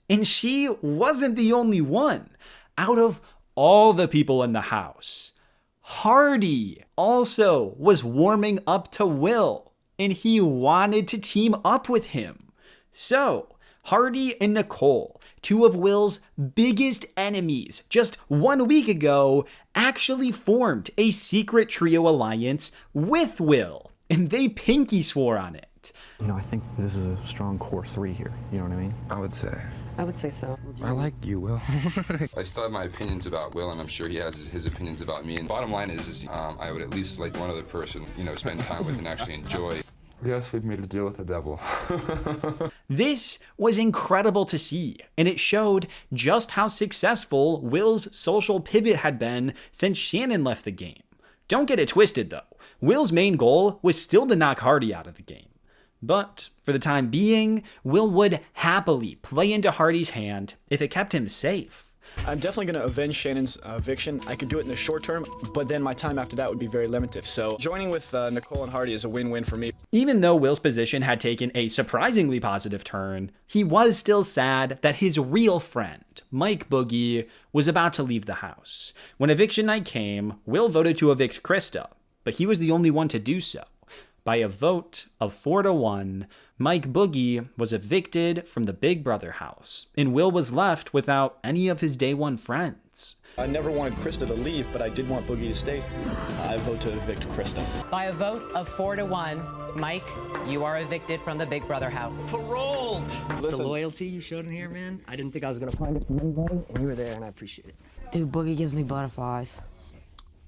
And she wasn't the only one. Out of all the people in the house, Hardy also was warming up to Will, and he wanted to team up with him. So, Hardy and Nicole, two of Will's biggest enemies just 1 week ago, actually formed a secret trio alliance with Will, and they pinky swore on it. You know, I think this is a strong core 3 here. You know what I mean? I would say. I would say so. I like you, Will. I still have my opinions about Will, and I'm sure he has his opinions about me. And bottom line is I would at least like one other person, you know, spend time with and actually enjoy. Yes, we've made a deal with the devil. This was incredible to see, and it showed just how successful Will's social pivot had been since Shannon left the game. Don't get it twisted, though. Will's main goal was still to knock Hardy out of the game. But for the time being, Will would happily play into Hardy's hand if it kept him safe. I'm definitely going to avenge Shannon's eviction. I could do it in the short term, but then my time after that would be very limited. So joining with Nicole and Hardy is a win-win for me. Even though Will's position had taken a surprisingly positive turn, he was still sad that his real friend, Mike Boogie, was about to leave the house. When eviction night came, Will voted to evict Krista, but he was the only one to do so. By a vote of 4-1, Mike Boogie was evicted from the Big Brother house, and Will was left without any of his day one friends. I never wanted Krista to leave, but I did want Boogie to stay. I vote to evict Krista. By a vote of 4-1, Mike, you are evicted from the Big Brother house. Paroled! Listen. The loyalty you showed in here, man, I didn't think I was going to find it from anybody, and you were there, and I appreciate it. Dude, Boogie gives me butterflies.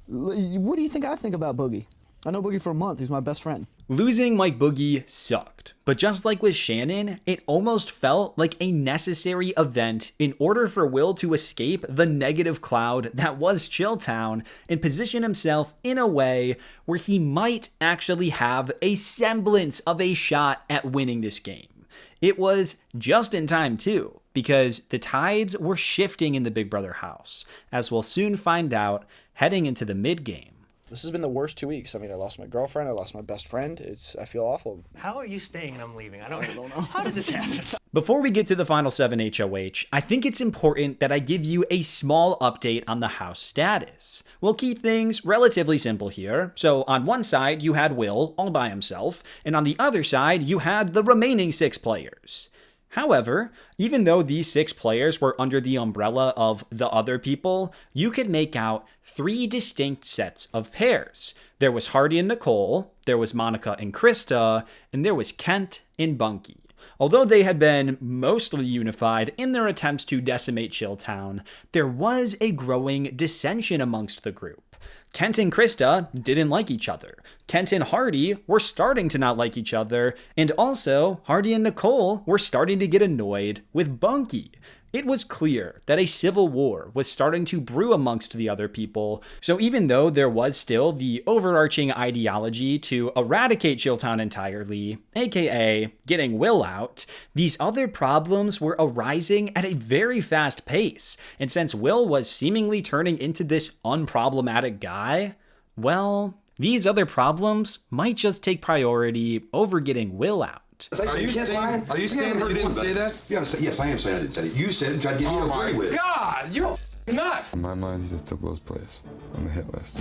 What do you think I think about Boogie? I know Boogie for a month. He's my best friend. Losing Mike Boogie sucked, but just like with Shannon, it almost felt like a necessary event in order for Will to escape the negative cloud that was Chilltown and position himself in a way where he might actually have a semblance of a shot at winning this game. It was just in time too, because the tides were shifting in the Big Brother house, as we'll soon find out heading into the mid-game. This has been the worst 2 weeks. I mean, I lost my girlfriend. I lost my best friend. I feel awful. How are you staying and I'm leaving? I don't know. How did this happen? Before we get to the final 7 HOH, I think it's important that I give you a small update on the house status. We'll keep things relatively simple here. So on one side, you had Will all by himself, and on the other side, you had the remaining 6 players. However, even though these 6 players were under the umbrella of the other people, you could make out 3 distinct sets of pairs. There was Hardy and Nicole, there was Monica and Krista, and there was Kent and Bunky. Although they had been mostly unified in their attempts to decimate Chilltown, there was a growing dissension amongst the group. Kent and Krista didn't like each other. Kent and Hardy were starting to not like each other, and also Hardy and Nicole were starting to get annoyed with Bunky. It was clear that a civil war was starting to brew amongst the other people, so even though there was still the overarching ideology to eradicate Chilltown entirely, aka getting Will out, these other problems were arising at a very fast pace, and since Will was seemingly turning into this unproblematic guy, well, these other problems might just take priority over getting Will out. Are you saying that you didn't say that? Yes, I am saying I didn't say it. You said it, tried to get you to agree with it. God, you're nuts! In my mind, he just took Will's place on the hit list.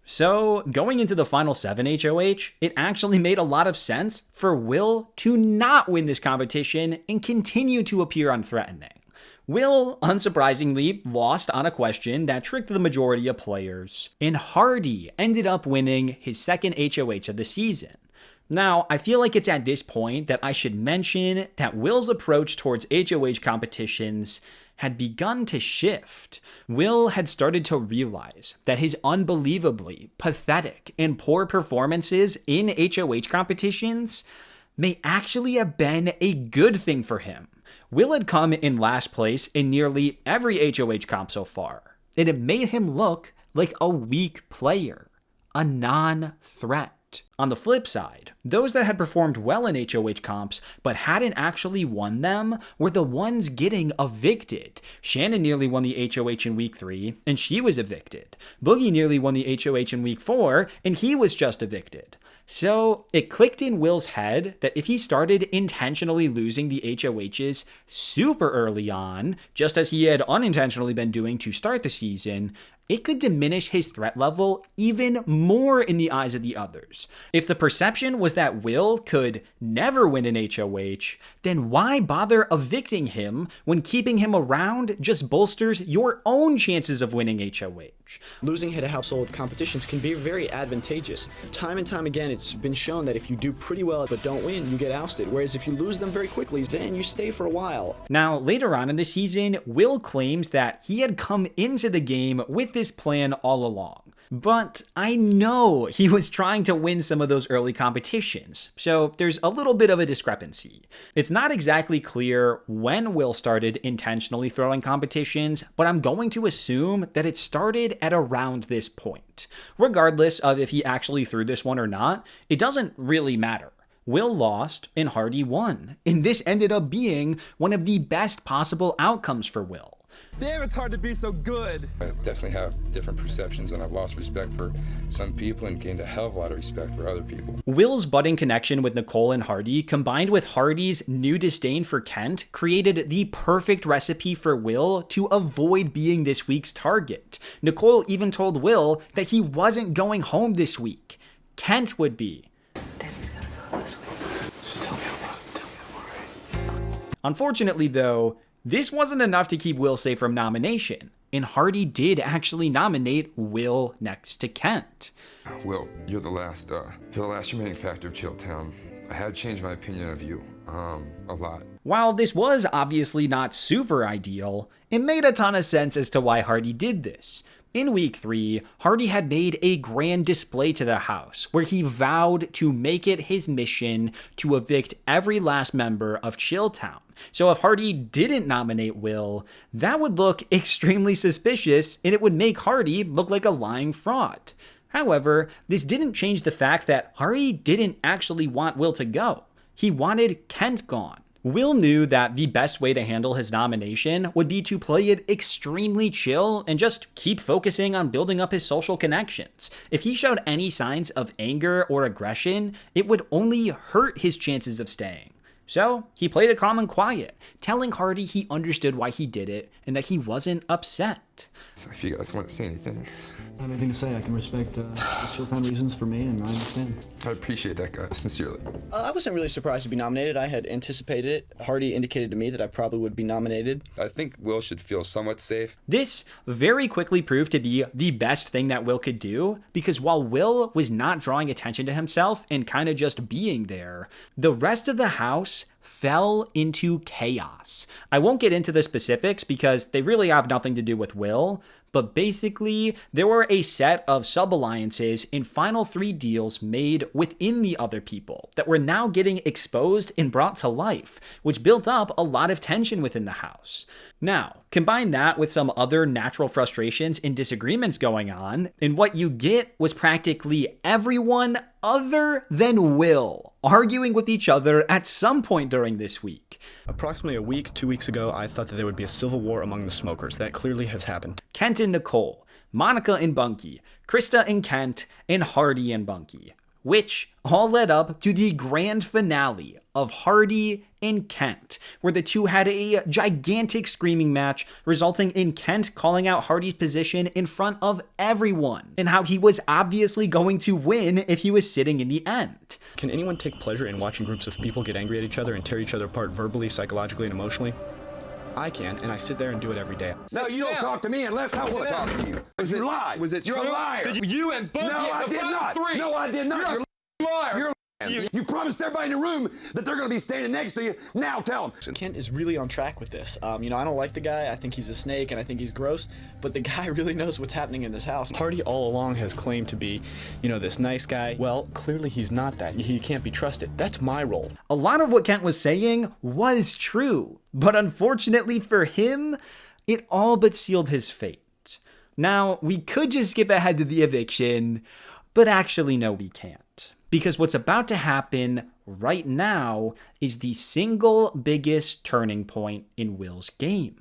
So, going into the final 7 HOH, it actually made a lot of sense for Will to not win this competition and continue to appear unthreatening. Will, unsurprisingly, lost on a question that tricked the majority of players, and Hardy ended up winning his second HOH of the season. Now, I feel like it's at this point that I should mention that Will's approach towards HOH competitions had begun to shift. Will had started to realize that his unbelievably pathetic and poor performances in HOH competitions may actually have been a good thing for him. Will had come in last place in nearly every HOH comp so far, and it made him look like a weak player, a non-threat. On the flip side, those that had performed well in HOH comps but hadn't actually won them were the ones getting evicted. Shannon nearly won the HOH in week 3, and she was evicted. Boogie nearly won the HOH in week 4, and he was just evicted. So it clicked in Will's head that if he started intentionally losing the HOHs super early on, just as he had unintentionally been doing to start the season, it could diminish his threat level even more in the eyes of the others. If the perception was that Will could never win an HOH, then why bother evicting him when keeping him around just bolsters your own chances of winning HOH? Losing head of household competitions can be very advantageous. Time and time again, it's been shown that if you do pretty well but don't win, you get ousted. Whereas if you lose them very quickly, then you stay for a while. Now, later on in the season, Will claims that he had come into the game with this plan all along. But I know he was trying to win some of those early competitions, so there's a little bit of a discrepancy. It's not exactly clear when Will started intentionally throwing competitions, but I'm going to assume that it started at around this point. Regardless of if he actually threw this one or not, it doesn't really matter. Will lost and Hardy won, and this ended up being one of the best possible outcomes for Will. Damn, it's hard to be so good. I definitely have different perceptions, and I've lost respect for some people and gained a hell of a lot of respect for other people. Will's budding connection with Nicole and Hardy, combined with Hardy's new disdain for Kent, created the perfect recipe for Will to avoid being this week's target. Nicole even told Will that he wasn't going home this week. Kent would be. Unfortunately, though, this wasn't enough to keep Will safe from nomination, and Hardy did actually nominate Will next to Kent. Will, you're the last remaining factor of Chilltown. I had changed my opinion of you, a lot. While this was obviously not super ideal, it made a ton of sense as to why Hardy did this. In week 3, Hardy had made a grand display to the house where he vowed to make it his mission to evict every last member of Chilltown. So if Hardy didn't nominate Will, that would look extremely suspicious and it would make Hardy look like a lying fraud. However, this didn't change the fact that Hardy didn't actually want Will to go. He wanted Kent gone. Will knew that the best way to handle his nomination would be to play it extremely chill and just keep focusing on building up his social connections. If he showed any signs of anger or aggression, it would only hurt his chances of staying. So he played it calm and quiet, telling Hardy he understood why he did it and that he wasn't upset. So if you guys want to say anything. I have anything to say. I can respect the Chilltown reasons for me, and I understand. I appreciate that, guys, sincerely. I wasn't really surprised to be nominated. I had anticipated it. Hardy indicated to me that I probably would be nominated. I think Will should feel somewhat safe. This very quickly proved to be the best thing that Will could do, because while Will was not drawing attention to himself and kind of just being there, the rest of the house fell into chaos. I won't get into the specifics because they really have nothing to do with Will, but basically, there were a set of sub-alliances in Final 3 deals made within the other people that were now getting exposed and brought to life, which built up a lot of tension within the house. Now, combine that with some other natural frustrations and disagreements going on, and what you get was practically everyone other than Will arguing with each other at some point during this week. Approximately a week, 2 weeks ago, I thought that there would be a civil war among the smokers. That clearly has happened. Kent and Nicole, Monica and Bunky, Krista and Kent, and Hardy and Bunky, which all led up to the grand finale of Hardy and Kent, where the two had a gigantic screaming match, resulting in Kent calling out Hardy's position in front of everyone, and how he was obviously going to win if he was sitting in the end. Can anyone take pleasure in watching groups of people get angry at each other and tear each other apart verbally, psychologically, and emotionally? I can, and I sit there and do it every day. No, you don't talk to me unless I want to talk to you. You lied. Was it You're true? a liar. Did you and Boogie No, I did not. three. No, I did not. You're a liar. You're a You promised everybody in the room that they're going to be standing next to you. Now tell them. Kent is really on track with this. I don't like the guy. I think he's a snake, and I think he's gross. But the guy really knows what's happening in this house. Hardy all along has claimed to be, this nice guy. Well, clearly he's not that. He can't be trusted. That's my role. A lot of what Kent was saying was true, but unfortunately for him, it all but sealed his fate. Now, we could just skip ahead to the eviction, but actually no, we can't. Because what's about to happen right now is the single biggest turning point in Will's game.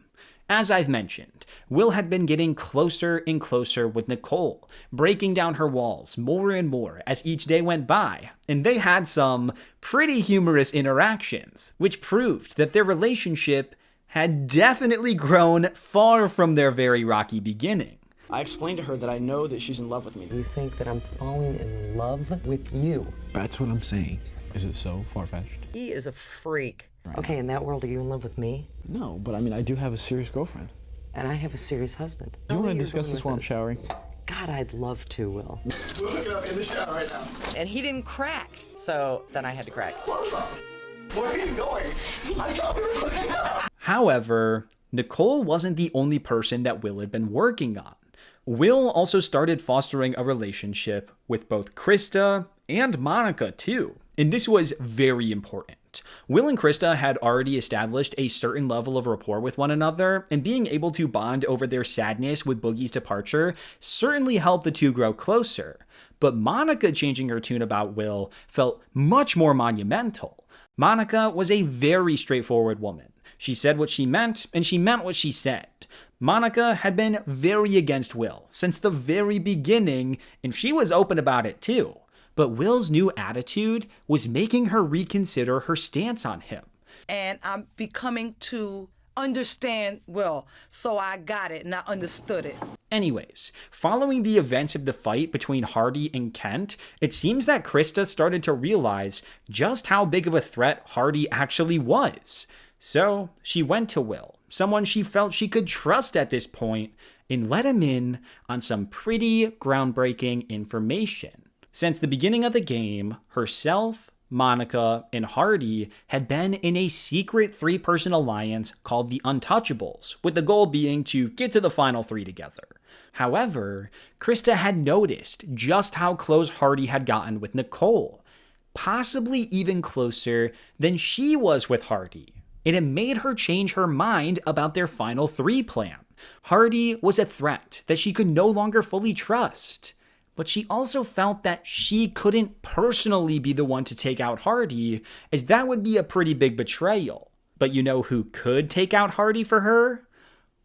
As I've mentioned, Will had been getting closer and closer with Nicole, breaking down her walls more and more as each day went by, and they had some pretty humorous interactions, which proved that their relationship had definitely grown far from their very rocky beginning. I explained to her that I know that she's in love with me. You think that I'm falling in love with you? That's what I'm saying. Is it so far-fetched? He is a freak. Right. Okay, in that world, are you in love with me? No, but I do have a serious girlfriend. And I have a serious husband. Do you want to discuss this while I'm showering? God, I'd love to, Will. We're hooking up in the shower right now. And he didn't crack, so then I had to crack. Where are you going? I thought we were hooking up. However, Nicole wasn't the only person that Will had been working on. Will also started fostering a relationship with both Krista and Monica too. And this was very important. Will and Krista had already established a certain level of rapport with one another, and being able to bond over their sadness with Boogie's departure certainly helped the two grow closer. But Monica changing her tune about Will felt much more monumental. Monica was a very straightforward woman. She said what she meant, and she meant what she said. Monica had been very against Will since the very beginning, and she was open about it too. But Will's new attitude was making her reconsider her stance on him. And I'm becoming to understand Will, so I got it and I understood it. Anyways, following the events of the fight between Hardy and Kent, it seems that Krista started to realize just how big of a threat Hardy actually was. So she went to Will, someone she felt she could trust at this point, and let him in on some pretty groundbreaking information. Since the beginning of the game, herself, Monica, and Hardy had been in a secret three-person alliance called the Untouchables, with the goal being to get to the final three together. However, Krista had noticed just how close Hardy had gotten with Nicole, possibly even closer than she was with Hardy. And it made her change her mind about their final three plan. Hardy was a threat that she could no longer fully trust. But she also felt that she couldn't personally be the one to take out Hardy, as that would be a pretty big betrayal. But you know who could take out Hardy for her?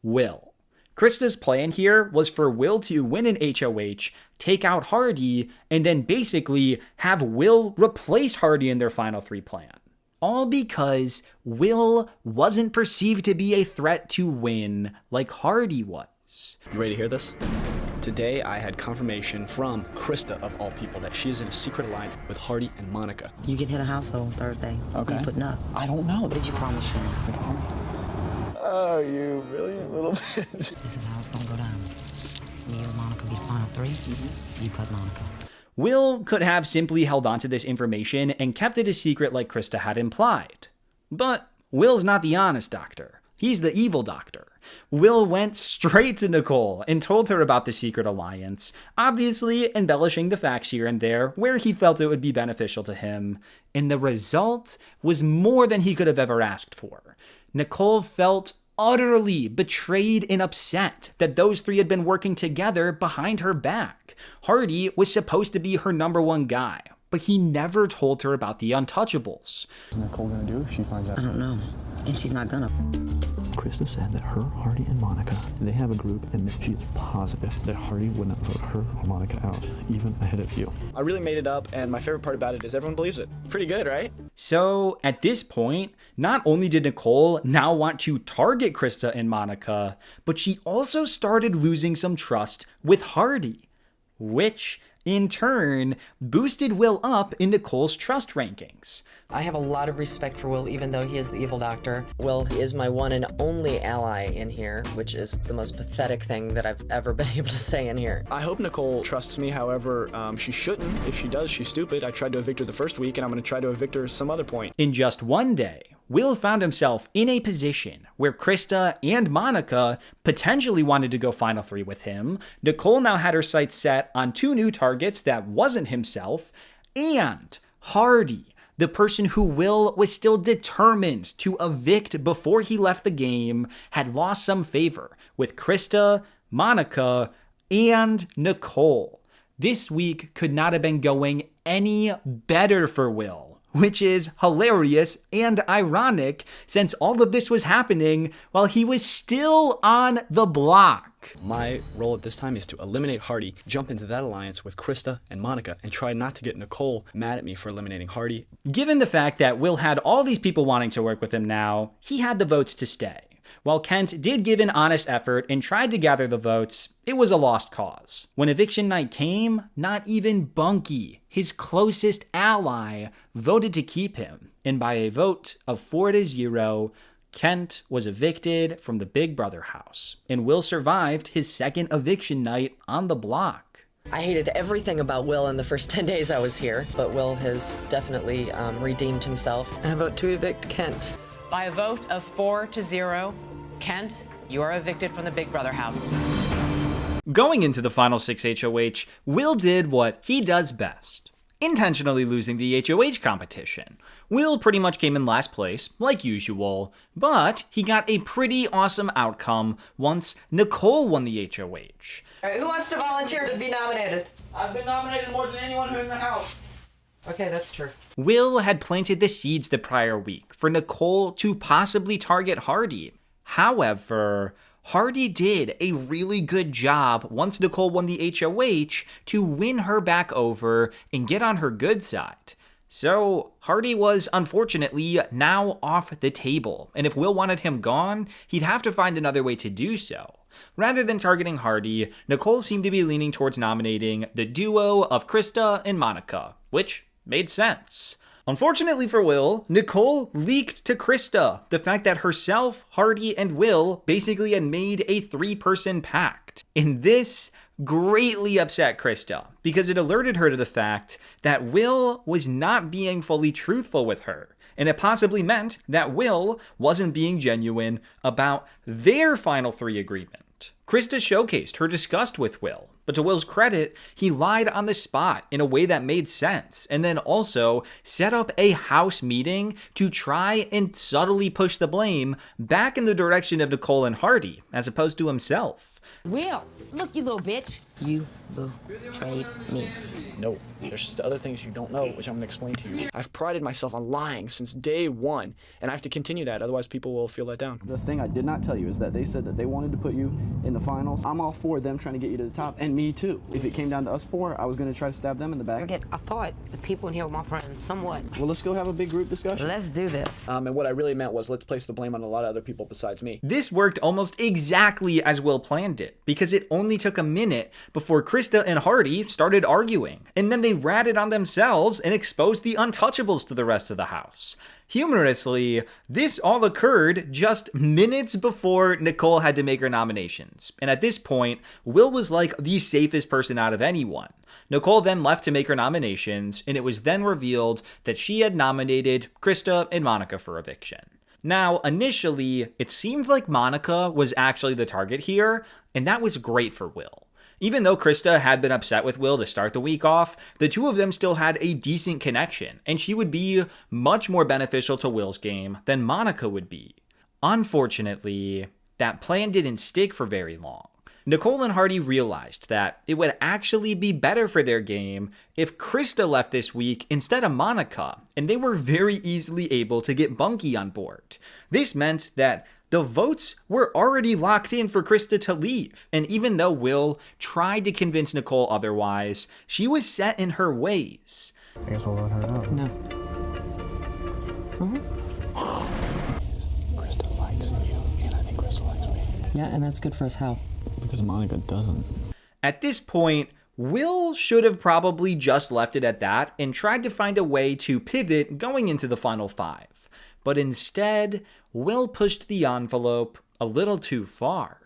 Will. Krista's plan here was for Will to win an HOH, take out Hardy, and then basically have Will replace Hardy in their final three plan. All because Will wasn't perceived to be a threat to win like Hardy was. You ready to hear this? Today, I had confirmation from Krista, of all people, that she is in a secret alliance with Hardy and Monica. You can hit a house on Thursday. Okay. Who you putting up? I don't know. What did you promise Shannon? Oh, you brilliant little bitch. This is how it's gonna go down. Me and Monica be the final three. You cut Monica. Will could have simply held on to this information and kept it a secret like Krista had implied. But Will's not the honest doctor. He's the evil doctor. Will went straight to Nicole and told her about the secret alliance, obviously embellishing the facts here and there where he felt it would be beneficial to him, and the result was more than he could have ever asked for. Nicole felt utterly betrayed and upset that those three had been working together behind her back. Hardy was supposed to be her number one guy, but he never told her about the Untouchables. What's Nicole gonna do if she finds out? I don't know. And she's not gonna. Krista said that her, Hardy, and Monica, they have a group, and that she is positive that Hardy would not vote her or Monica out, even ahead of you. I really made it up, and my favorite part about it is everyone believes it. Pretty good, right? So at this point, not only did Nicole now want to target Krista and Monica, but she also started losing some trust with Hardy, which in turn boosted Will up in Nicole's trust rankings. I have a lot of respect for Will, even though he is the evil doctor. Will is my one and only ally in here, which is the most pathetic thing that I've ever been able to say in here. I hope Nicole trusts me, however, she shouldn't. If she does, she's stupid. I tried to evict her the first week, and I'm going to try to evict her some other point. In just one day, Will found himself in a position where Krista and Monica potentially wanted to go final 3 with him. Nicole now had her sights set on 2 new targets that wasn't himself, and Hardy, the person who Will was still determined to evict before he left the game, had lost some favor with Krista, Monica, and Nicole. This week could not have been going any better for Will, which is hilarious and ironic since all of this was happening while he was still on the block. My role at this time is to eliminate Hardy, jump into that alliance with Krista and Monica, and try not to get Nicole mad at me for eliminating Hardy. Given the fact that Will had all these people wanting to work with him now, he had the votes to stay. While Kent did give an honest effort and tried to gather the votes, it was a lost cause. When eviction night came, not even Bunky, his closest ally, voted to keep him. And by a vote of 4-0, Kent was evicted from the Big Brother house, and Will survived his second eviction night on the block. I hated everything about Will in the first 10 days I was here, but Will has definitely redeemed himself. And I vote to evict Kent. By a vote of 4-0, Kent, you are evicted from the Big Brother house. Going into the final 6 HOH, Will did what he does best, intentionally losing the HOH competition. Will pretty much came in last place, like usual, but he got a pretty awesome outcome once Nicole won the HOH. All right, who wants to volunteer to be nominated? I've been nominated more than anyone in the house. Okay, that's true. Will had planted the seeds the prior week for Nicole to possibly target Hardy. However, Hardy did a really good job once Nicole won the HOH to win her back over and get on her good side. So Hardy was unfortunately now off the table, and if Will wanted him gone, he'd have to find another way to do so. Rather than targeting Hardy, Nicole seemed to be leaning towards nominating the duo of Krista and Monica, which made sense. Unfortunately for Will, Nicole leaked to Krista the fact that herself, Hardy, and Will basically had made a 3-person pact. And this greatly upset Krista because it alerted her to the fact that Will was not being fully truthful with her. And it possibly meant that Will wasn't being genuine about their final 3 agreement. Krista showcased her disgust with Will, but to Will's credit, he lied on the spot in a way that made sense, and then also set up a house meeting to try and subtly push the blame back in the direction of Nicole and Hardy, as opposed to himself. Will, look, you little bitch. You betrayed me. No, there's other things you don't know, which I'm going to explain to you. I've prided myself on lying since day one, and I have to continue that, otherwise people will feel let down. The thing I did not tell you is that they said that they wanted to put you in the finals. I'm all for them trying to get you to the top, and me too. If it came down to us 4, I was going to try to stab them in the back. I thought the people in here were my friends, somewhat. Well, let's go have a big group discussion. Let's do this. And what I really meant was let's place the blame on a lot of other people besides me. This worked almost exactly as Will planned it, because it only took a minute before Krista and Hardy started arguing, and then they ratted on themselves and exposed the untouchables to the rest of the house. Humorously, this all occurred just minutes before Nicole had to make her nominations, and at this point, Will was like the safest person out of anyone. Nicole then left to make her nominations, and it was then revealed that she had nominated Krista and Monica for eviction. Now, initially, it seemed like Monica was actually the target here, and that was great for Will. Even though Krista had been upset with Will to start the week off, the two of them still had a decent connection, and she would be much more beneficial to Will's game than Monica would be. Unfortunately, that plan didn't stick for very long. Nicole and Hardy realized that it would actually be better for their game if Krista left this week instead of Monica, and they were very easily able to get Bunky on board. This meant that the votes were already locked in for Krista to leave, and even though Will tried to convince Nicole otherwise, she was set in her ways. I guess we'll let her know. No. Krista likes you, and I think Krista likes me. Yeah, and that's good for us. How? Because Monica doesn't. At this point, Will should have probably just left it at that and tried to find a way to pivot going into the final 5. But instead, Will pushed the envelope a little too far.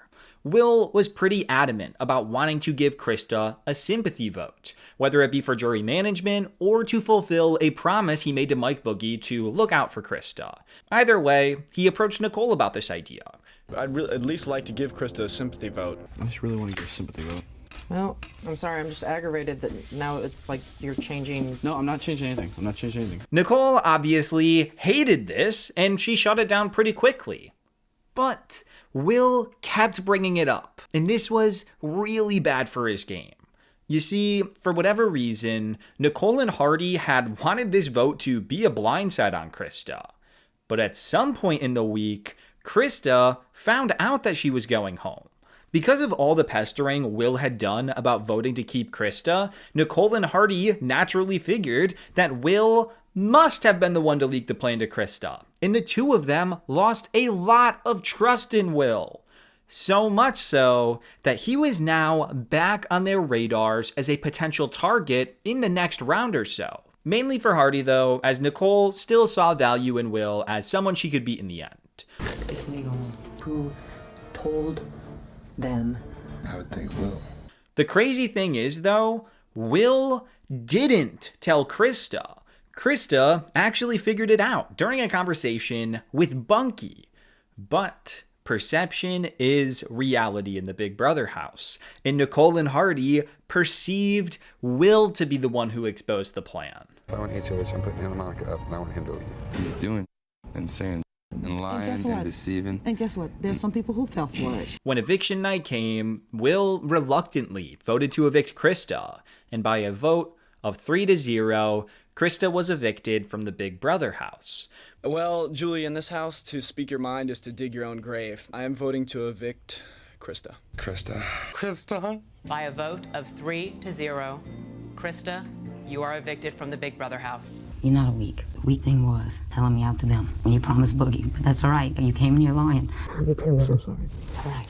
Will was pretty adamant about wanting to give Krista a sympathy vote, whether it be for jury management or to fulfill a promise he made to Mike Boogie to look out for Krista. Either way, he approached Nicole about this idea. I'd at least like to give Krista a sympathy vote. I just really want to give a sympathy vote. Well, I'm sorry, I'm just aggravated that now it's like you're changing. No, I'm not changing anything. I'm not changing anything. Nicole obviously hated this, and she shut it down pretty quickly. But Will kept bringing it up, and this was really bad for his game. You see, for whatever reason, Nicole and Hardy had wanted this vote to be a blindside on Krista. But at some point in the week, Krista found out that she was going home. Because of all the pestering Will had done about voting to keep Krista, Nicole and Hardy naturally figured that Will must have been the one to leak the plan to Krista. And the two of them lost a lot of trust in Will. So much so that he was now back on their radars as a potential target in the next round or so. Mainly for Hardy though, as Nicole still saw value in Will as someone she could beat in the end. It's Nicole who told them. I would think Will. The crazy thing is though, Will didn't tell Krista. Krista actually figured it out during a conversation with Bunky. But perception is reality in the Big Brother house, and Nicole and Hardy perceived Will to be the one who exposed the plan. If I want HOH, I'm putting him and Monica up, and I want him to leave. He's doing and saying and lying and deceiving. And guess what? There's some people who fell for it. When eviction night came, Will reluctantly voted to evict Krista, and by a vote of 3-0, Krista was evicted from the Big Brother house. Well, Julie, in this house, to speak your mind is to dig your own grave. I am voting to evict Krista. Krista? By a vote of 3-0, Krista, you are evicted from the Big Brother house. You're not a weak. The weak thing was telling me out to them when you promised Boogie. But that's all right. You came in here lying. I'm so sorry. It's all right.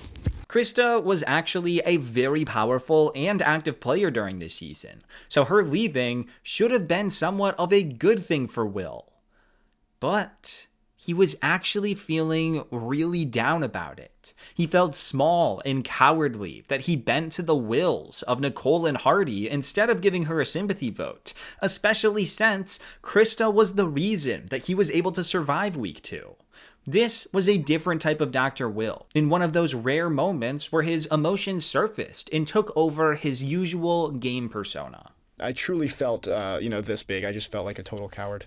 Krista was actually a very powerful and active player during this season, so her leaving should have been somewhat of a good thing for Will. But he was actually feeling really down about it. He felt small and cowardly that he bent to the wills of Nicole and Hardy instead of giving her a sympathy vote, especially since Krista was the reason that he was able to survive week 2. This was a different type of Dr. Will, in one of those rare moments where his emotions surfaced and took over his usual game persona. I truly felt, this big. I just felt like a total coward.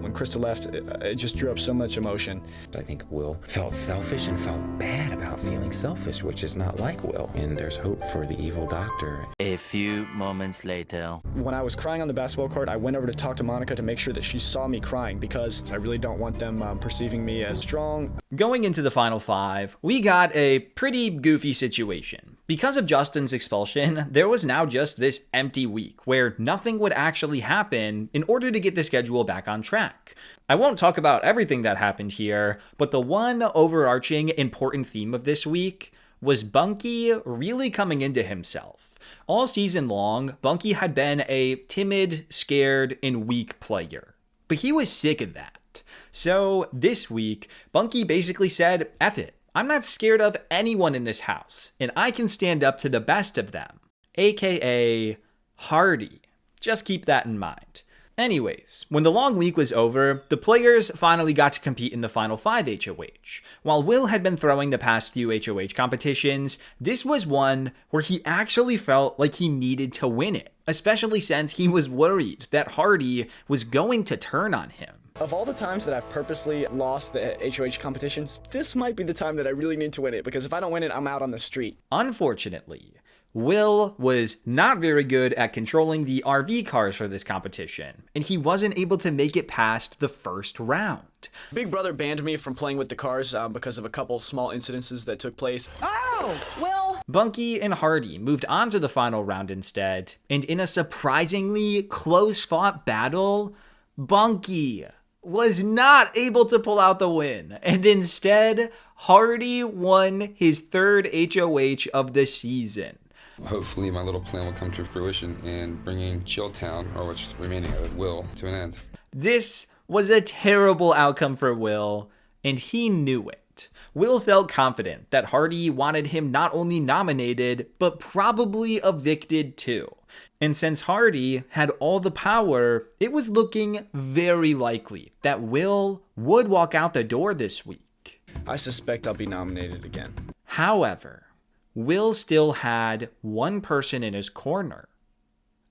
When Krista left, it just drew up so much emotion. I think Will felt selfish and felt bad about feeling selfish, which is not like Will. And there's hope for the evil doctor. A few moments later. When I was crying on the basketball court, I went over to talk to Monica to make sure that she saw me crying because I really don't want them perceiving me as strong. Going into the final 5, we got a pretty goofy situation. Because of Justin's expulsion, there was now just this empty week where nothing would actually happen in order to get the schedule back on track. I won't talk about everything that happened here, but the one overarching important theme of this week was Bunky really coming into himself. All season long, Bunky had been a timid, scared, and weak player. But he was sick of that. So this week, Bunky basically said, F it. I'm not scared of anyone in this house, and I can stand up to the best of them. AKA Hardy. Just keep that in mind. Anyways, when the long week was over, the players finally got to compete in the final 5 HOH. While Will had been throwing the past few HOH competitions, this was one where he actually felt like he needed to win it, especially since he was worried that Hardy was going to turn on him. Of all the times that I've purposely lost the HOH competitions, this might be the time that I really need to win it, because if I don't win it, I'm out on the street. Unfortunately, Will was not very good at controlling the RV cars for this competition, and he wasn't able to make it past the first round. Big Brother banned me from playing with the cars because of a couple small incidences that took place. Oh, Will! Bunky and Hardy moved on to the final round instead, and in a surprisingly close-fought battle, Bunky was not able to pull out the win, and instead, Hardy won his 3rd HOH of the season. Hopefully my little plan will come to fruition in bringing Chilltown, or what's remaining of it, Will, to an end. This was a terrible outcome for Will, and he knew it. Will felt confident that Hardy wanted him not only nominated, but probably evicted too. And since Hardy had all the power, it was looking very likely that Will would walk out the door this week. I suspect I'll be nominated again. However, Will still had one person in his corner,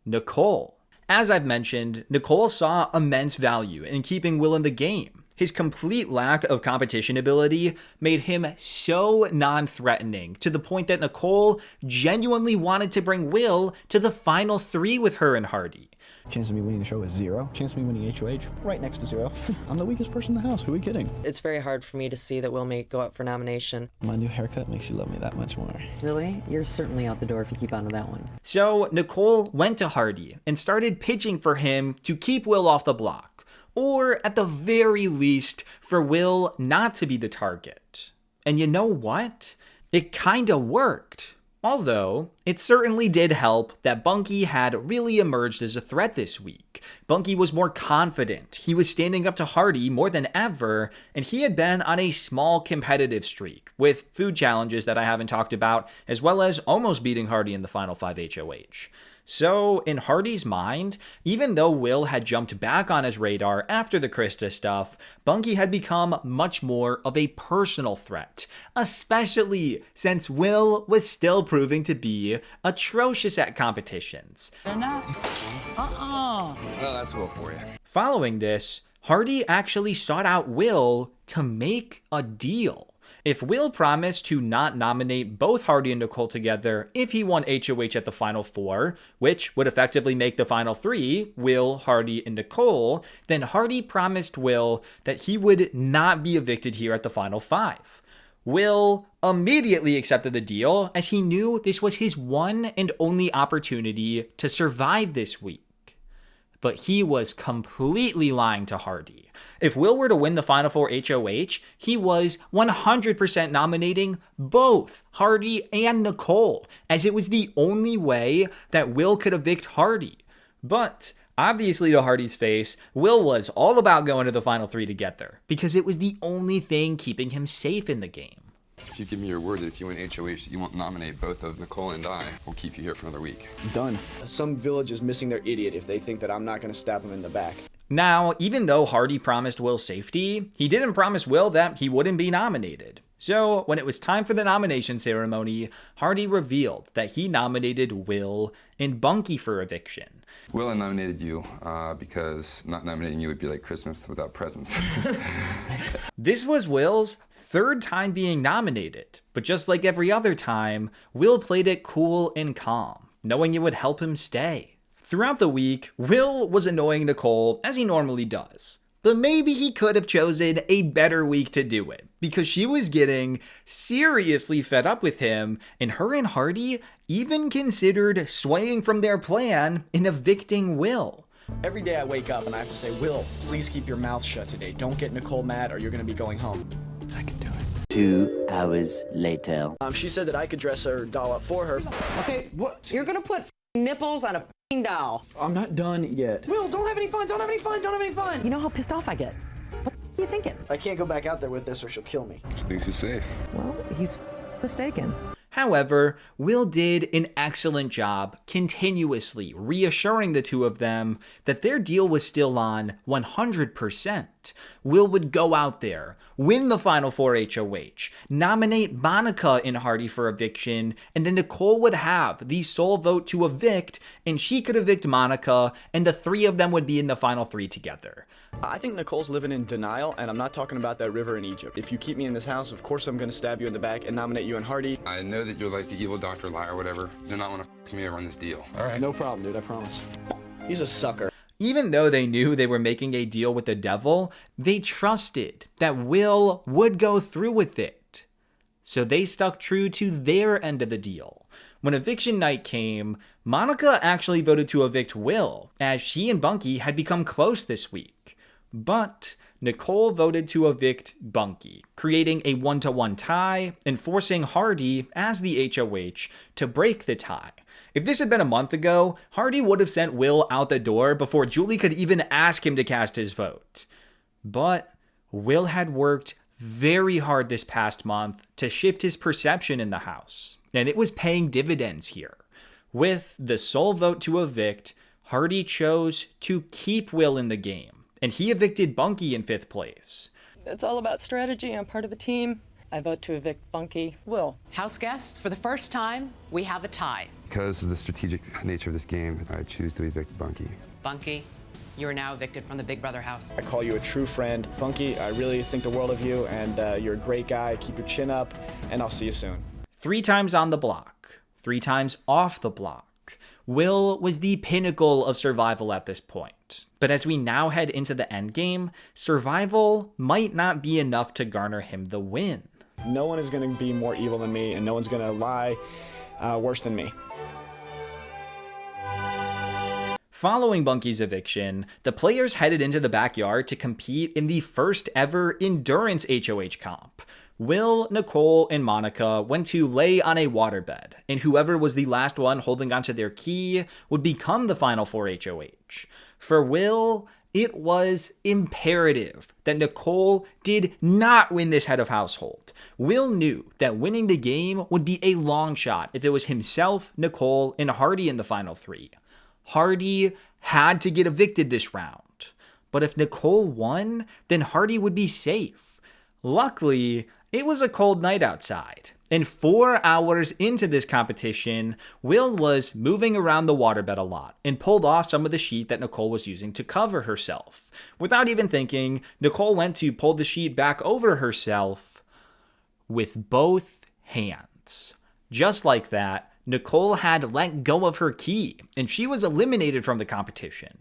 Nicole. As I've mentioned, Nicole saw immense value in keeping Will in the game. His complete lack of competition ability made him so non-threatening, to the point that Nicole genuinely wanted to bring Will to the final 3 with her and Hardy. Chance of me winning the show is 0. Chance of me winning HOH, right next to 0. I'm the weakest person in the house. Who are we kidding? It's very hard for me to see that Will may go up for nomination. My new haircut makes you love me that much more. Really? You're certainly out the door if you keep on to that one. So Nicole went to Hardy and started pitching for him to keep Will off the block, or at the very least, for Will not to be the target. And you know what? It kinda worked. Although, it certainly did help that Bunky had really emerged as a threat this week. Bunky was more confident, he was standing up to Hardy more than ever, and he had been on a small competitive streak, with food challenges that I haven't talked about, as well as almost beating Hardy in the final 5 HOH. So, in Hardy's mind, even though Will had jumped back on his radar after the Krista stuff, Bunky had become much more of a personal threat, especially since Will was still proving to be atrocious at competitions. No, that's Will for you. Following this, Hardy actually sought out Will to make a deal. If Will promised to not nominate both Hardy and Nicole together if he won HOH at the final 4, which would effectively make the final 3, Will, Hardy, and Nicole, then Hardy promised Will that he would not be evicted here at the final 5. Will immediately accepted the deal, as he knew this was his one and only opportunity to survive this week. But he was completely lying to Hardy. If Will were to win the final 4 HOH, he was 100% nominating both Hardy and Nicole, as it was the only way that Will could evict Hardy. But obviously, to Hardy's face, Will was all about going to the final 3 together, because it was the only thing keeping him safe in the game. If you give me your word that if you win HOH, you won't nominate both of Nicole and I, we'll keep you here for another week. Done. Some village is missing their idiot if they think that I'm not going to stab him in the back. Now, even though Hardy promised Will safety, he didn't promise Will that he wouldn't be nominated. So, when it was time for the nomination ceremony, Hardy revealed that he nominated Will and Bunky for eviction. Will, I nominated you because not nominating you would be like Christmas without presents. This was Will's 3rd time being nominated, but just like every other time, Will played it cool and calm, knowing it would help him stay. Throughout the week, Will was annoying Nicole, as he normally does. But maybe he could have chosen a better week to do it, because she was getting seriously fed up with him, and her and Hardy even considered swaying from their plan in evicting Will. Every day I wake up and I have to say, Will, please keep your mouth shut today. Don't get Nicole mad or you're going to be going home. I can do it. 2 hours later. She said that I could dress her doll up for her. Okay, what? You're gonna put nipples on a doll. I'm not done yet. Will, don't have any fun, don't have any fun, don't have any fun. You know how pissed off I get. What are you thinking? I can't go back out there with this or she'll kill me. She thinks he's safe. Well, he's mistaken. However, Will did an excellent job continuously reassuring the two of them that their deal was still on 100%. Will would go out there, win the final 4 HOH, nominate Monica and Hardy for eviction, and then Nicole would have the sole vote to evict, and she could evict Monica, and the 3 of them would be in the final 3 together. I think Nicole's living in denial, and I'm not talking about that river in Egypt. If you keep me in this house, of course I'm going to stab you in the back and nominate you and Hardy. I know that you're like the evil Dr. Lie or whatever. You do not want to f me over on this deal. All right. No problem, dude, I promise. He's a sucker. Even though they knew they were making a deal with the devil, they trusted that Will would go through with it. So they stuck true to their end of the deal. When eviction night came, Monica actually voted to evict Will, as she and Bunky had become close this week. But Nicole voted to evict Bunky, creating a 1-1 tie and forcing Hardy, as the HOH, to break the tie. If this had been a month ago, Hardy would have sent Will out the door before Julie could even ask him to cast his vote. But Will had worked very hard this past month to shift his perception in the house, and it was paying dividends here. With the sole vote to evict, Hardy chose to keep Will in the game, and he evicted Bunky in 5th place. It's all about strategy. I'm part of a team. I vote to evict Bunky. Will. House guests, for the first time, we have a tie. Because of the strategic nature of this game, I choose to evict Bunky. Bunky, you are now evicted from the Big Brother house. I call you a true friend. Bunky, I really think the world of you, and you're a great guy. Keep your chin up, and I'll see you soon. 3 times on the block, 3 times off the block. Will was the pinnacle of survival at this point. But as we now head into the endgame, survival might not be enough to garner him the win. No one is going to be more evil than me, and no one's going to lie worse than me. Following Bunky's eviction, the players headed into the backyard to compete in the first ever endurance HOH comp. Will, Nicole, and Monica went to lay on a waterbed, and whoever was the last one holding onto their key would become the final 4 HOH. For Will, it was imperative that Nicole did not win this head of household. Will knew that winning the game would be a long shot if it was himself, Nicole, and Hardy in the final 3. Hardy had to get evicted this round, but if Nicole won, then Hardy would be safe. Luckily, it was a cold night outside, and 4 hours into this competition, Will was moving around the waterbed a lot and pulled off some of the sheet that Nicole was using to cover herself. Without even thinking, Nicole went to pull the sheet back over herself with both hands. Just like that, Nicole had let go of her key, and she was eliminated from the competition.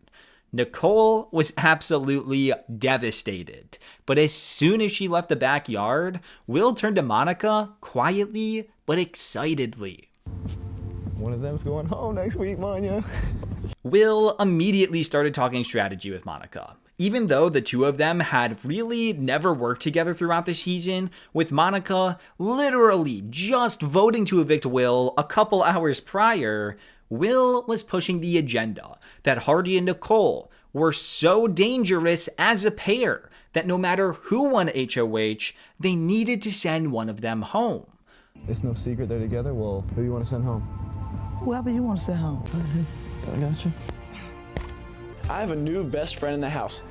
Nicole was absolutely devastated, but as soon as she left the backyard, Will turned to Monica quietly but excitedly. One of them's going home next week, Manya. Will immediately started talking strategy with Monica. Even though the two of them had really never worked together throughout the season, with Monica literally just voting to evict Will a couple hours prior, Will was pushing the agenda that Hardy and Nicole were so dangerous as a pair that no matter who won HOH, they needed to send one of them home. It's no secret they're together. Well, who do you want to send home? Whoever you want to send home. I got you. I have a new best friend in the house.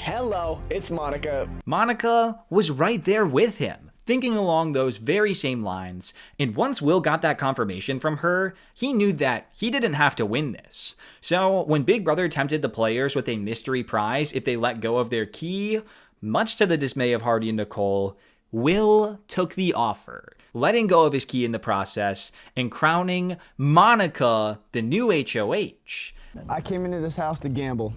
Hello, it's Monica. Monica was right there with him, thinking along those very same lines, and once Will got that confirmation from her, he knew that he didn't have to win this. So when Big Brother tempted the players with a mystery prize if they let go of their key, much to the dismay of Hardy and Nicole, Will took the offer, letting go of his key in the process and crowning Monica the new HOH. I came into this house to gamble.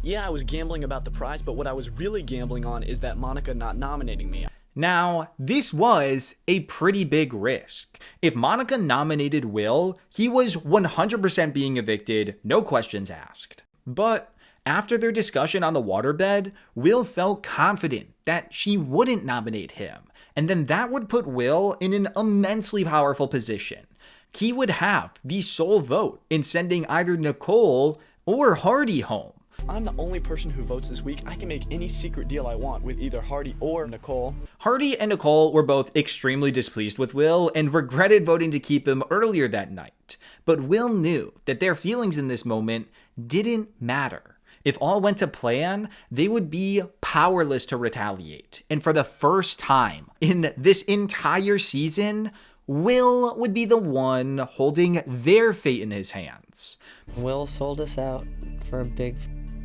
Yeah, I was gambling about the prize, but what I was really gambling on is that Monica not nominating me. Now, this was a pretty big risk. If Monica nominated Will, he was 100% being evicted, no questions asked. But after their discussion on the waterbed, Will felt confident that she wouldn't nominate him, and then that would put Will in an immensely powerful position. He would have the sole vote in sending either Nicole or Hardy home. I'm the only person who votes this week. I can make any secret deal I want with either Hardy or Nicole. Hardy and Nicole were both extremely displeased with Will and regretted voting to keep him earlier that night. But Will knew that their feelings in this moment didn't matter. If all went to plan, they would be powerless to retaliate. And for the first time in this entire season, Will would be the one holding their fate in his hands. Will sold us out for a big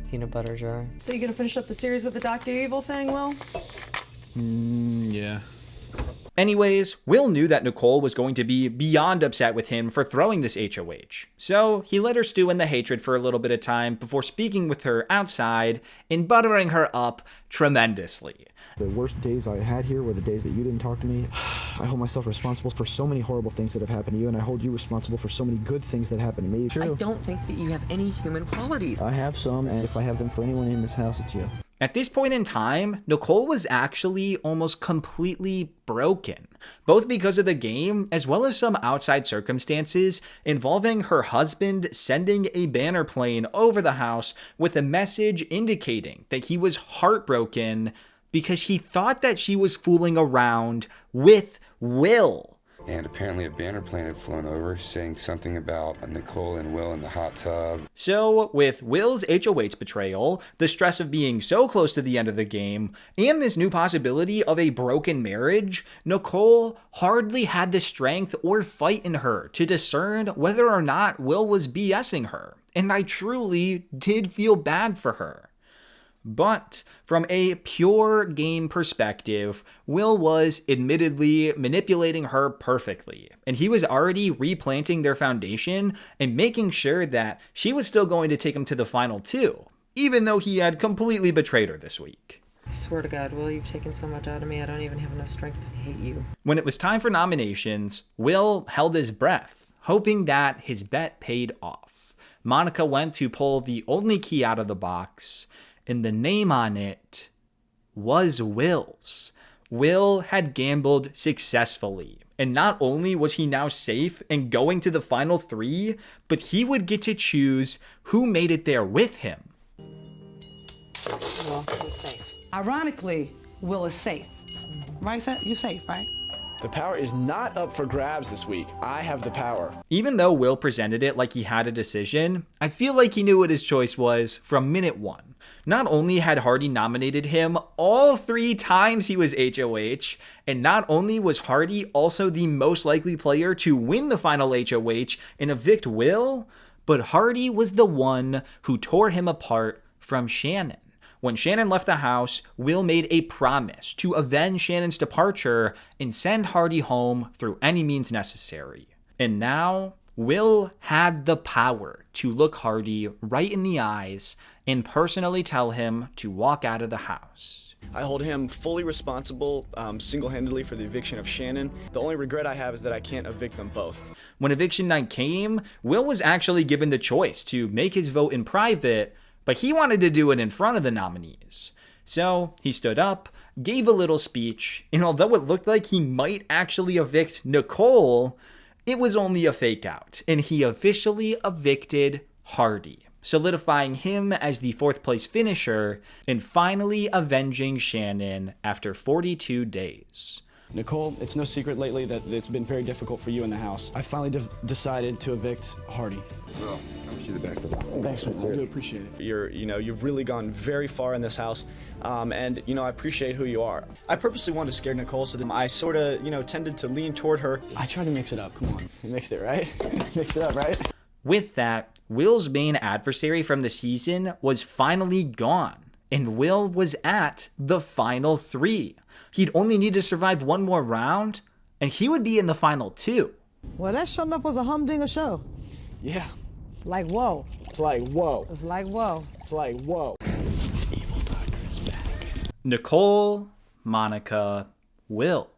peanut butter jar. So you gonna finish up the series with the Dr. Evil thing, Will? Yeah. Anyways, Will knew that Nicole was going to be beyond upset with him for throwing this HOH, so he let her stew in the hatred for a little bit of time before speaking with her outside and buttering her up tremendously. The worst days I had here were the days that you didn't talk to me. I hold myself responsible for so many horrible things that have happened to you, and I hold you responsible for so many good things that happened to me. I don't think that you have any human qualities. I have some, and if I have them for anyone in this house, it's you. At this point in time, Nicole was actually almost completely broken, both because of the game as well as some outside circumstances involving her husband sending a banner plane over the house with a message indicating that he was heartbroken because he thought that she was fooling around with Will. And apparently a banner plane had flown over saying something about Nicole and Will in the hot tub. So, with Will's HOH betrayal, the stress of being so close to the end of the game, and this new possibility of a broken marriage, Nicole hardly had the strength or fight in her to discern whether or not Will was BSing her. And I truly did feel bad for her. But from a pure game perspective, Will was admittedly manipulating her perfectly, and he was already replanting their foundation and making sure that she was still going to take him to the final two, even though he had completely betrayed her this week. I swear to God, Will, you've taken so much out of me, I don't even have enough strength to hate you. When it was time for nominations, Will held his breath, hoping that his bet paid off. Monica went to pull the only key out of the box, and the name on it was Will's. Will had gambled successfully, and not only was he now safe and going to the final three, but he would get to choose who made it there with him. Well, he's safe. Ironically, Will is safe. Right, Seth? You're safe, right? The power is not up for grabs this week. I have the power. Even though Will presented it like he had a decision, I feel like he knew what his choice was from minute one. Not only had Hardy nominated him all 3 times he was HOH, and not only was Hardy also the most likely player to win the final HOH and evict Will, but Hardy was the one who tore him apart from Shannon. When Shannon left the house, Will made a promise to avenge Shannon's departure and send Hardy home through any means necessary. And now, Will had the power to look Hardy right in the eyes and personally tell him to walk out of the house. I hold him fully responsible, single-handedly for the eviction of Shannon. The only regret I have is that I can't evict them both. When eviction night came, Will was actually given the choice to make his vote in private, but he wanted to do it in front of the nominees. So he stood up, gave a little speech, and although it looked like he might actually evict Nicole, it was only a fake out, and he officially evicted Hardy, solidifying him as the 4th place finisher and finally avenging Shannon after 42 days. Nicole, it's no secret lately that it's been very difficult for you in the house. I finally decided to evict Hardy. Well, I wish you the best of luck. Thanks, man. I do appreciate it. You've really gone very far in this house, and I appreciate who you are. I purposely wanted to scare Nicole, so that I sort of, tended to lean toward her. I tried to mix it up. Come on, you mixed it, right? Mixed it up, right? With that, Will's main adversary from the season was finally gone, and Will was at the final 3. He'd only need to survive one more round, and he would be in the final 2. Well, that sure enough was a humdinger show. Yeah. Like, whoa. It's like, whoa. It's like, whoa. It's like, whoa. Evil Doctor is back. Nicole, Monica, Will.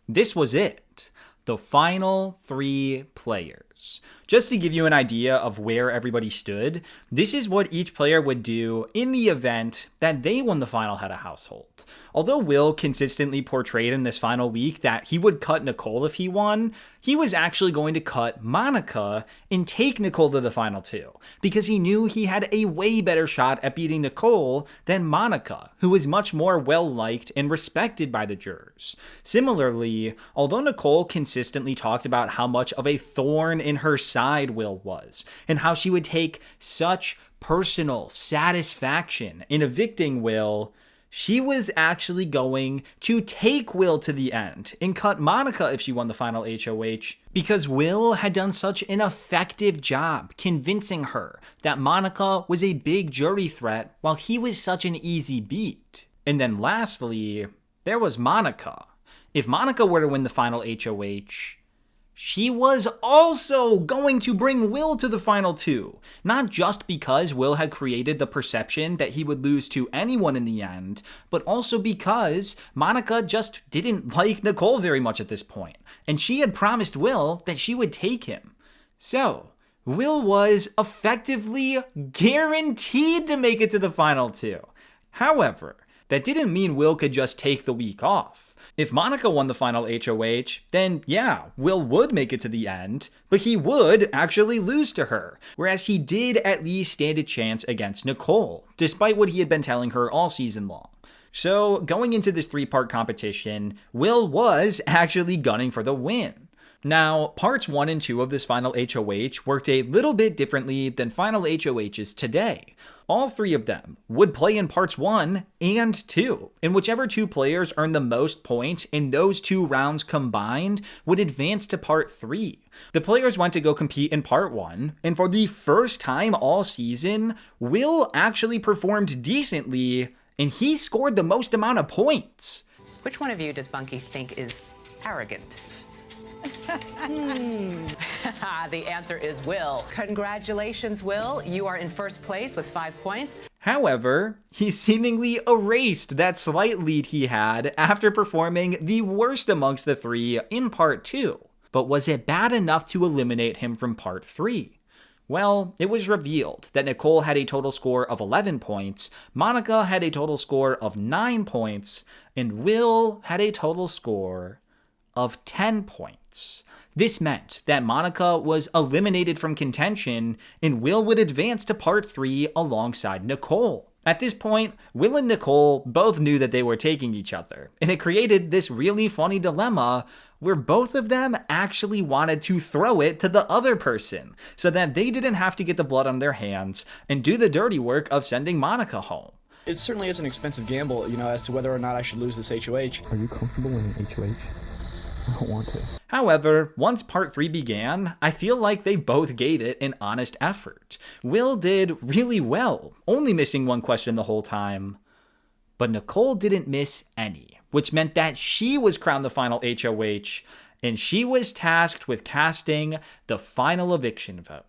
This was it. The final 3 players. Just to give you an idea of where everybody stood, this is what each player would do in the event that they won the final head of household. Although Will consistently portrayed in this final week that he would cut Nicole if he won, he was actually going to cut Monica and take Nicole to the final 2, because he knew he had a way better shot at beating Nicole than Monica, who was much more well-liked and respected by the jurors. Similarly, although Nicole consistently talked about how much of a thorn in her side Will was, and how she would take such personal satisfaction in evicting Will, she was actually going to take Will to the end and cut Monica if she won the final HOH, because Will had done such an effective job convincing her that Monica was a big jury threat while he was such an easy beat. And then lastly, there was Monica. if Monica were to win the final HOH, she was also going to bring Will to the final 2. Not just because Will had created the perception that he would lose to anyone in the end, but also because Monica just didn't like Nicole very much at this point, and she had promised Will that she would take him. So, Will was effectively guaranteed to make it to the final 2. However, that didn't mean Will could just take the week off. If Monica won the final HOH, then yeah, Will would make it to the end, but he would actually lose to her, whereas he did at least stand a chance against Nicole, despite what he had been telling her all season long. So going into this 3-part competition, Will was actually gunning for the win. Now, parts 1 and 2 of this final HOH worked a little bit differently than final HOHs today. All 3 of them would play in parts 1 and 2, and whichever 2 players earned the most points in those 2 rounds combined would advance to part 3. The players went to go compete in part 1, and for the first time all season, Will actually performed decently, and he scored the most amount of points. Which one of you does Bunky think is arrogant? The answer is Will. Congratulations, Will. You are in first place with 5 points. However, he seemingly erased that slight lead he had after performing the worst amongst the 3 in part 2. But was it bad enough to eliminate him from part 3? Well, it was revealed that Nicole had a total score of 11 points, Monica had a total score of 9 points, and Will had a total score of 10 points. This meant that Monica was eliminated from contention, and Will would advance to part 3 alongside Nicole. At this point, Will and Nicole both knew that they were taking each other, and it created this really funny dilemma where both of them actually wanted to throw it to the other person so that they didn't have to get the blood on their hands and do the dirty work of sending Monica home. It certainly is an expensive gamble, as to whether or not I should lose this HOH. Are you comfortable winning HOH? I don't want to. However, once part 3 began, I feel like they both gave it an honest effort. Will did really well, only missing 1 question the whole time. But Nicole didn't miss any, which meant that she was crowned the final HOH, and she was tasked with casting the final eviction vote.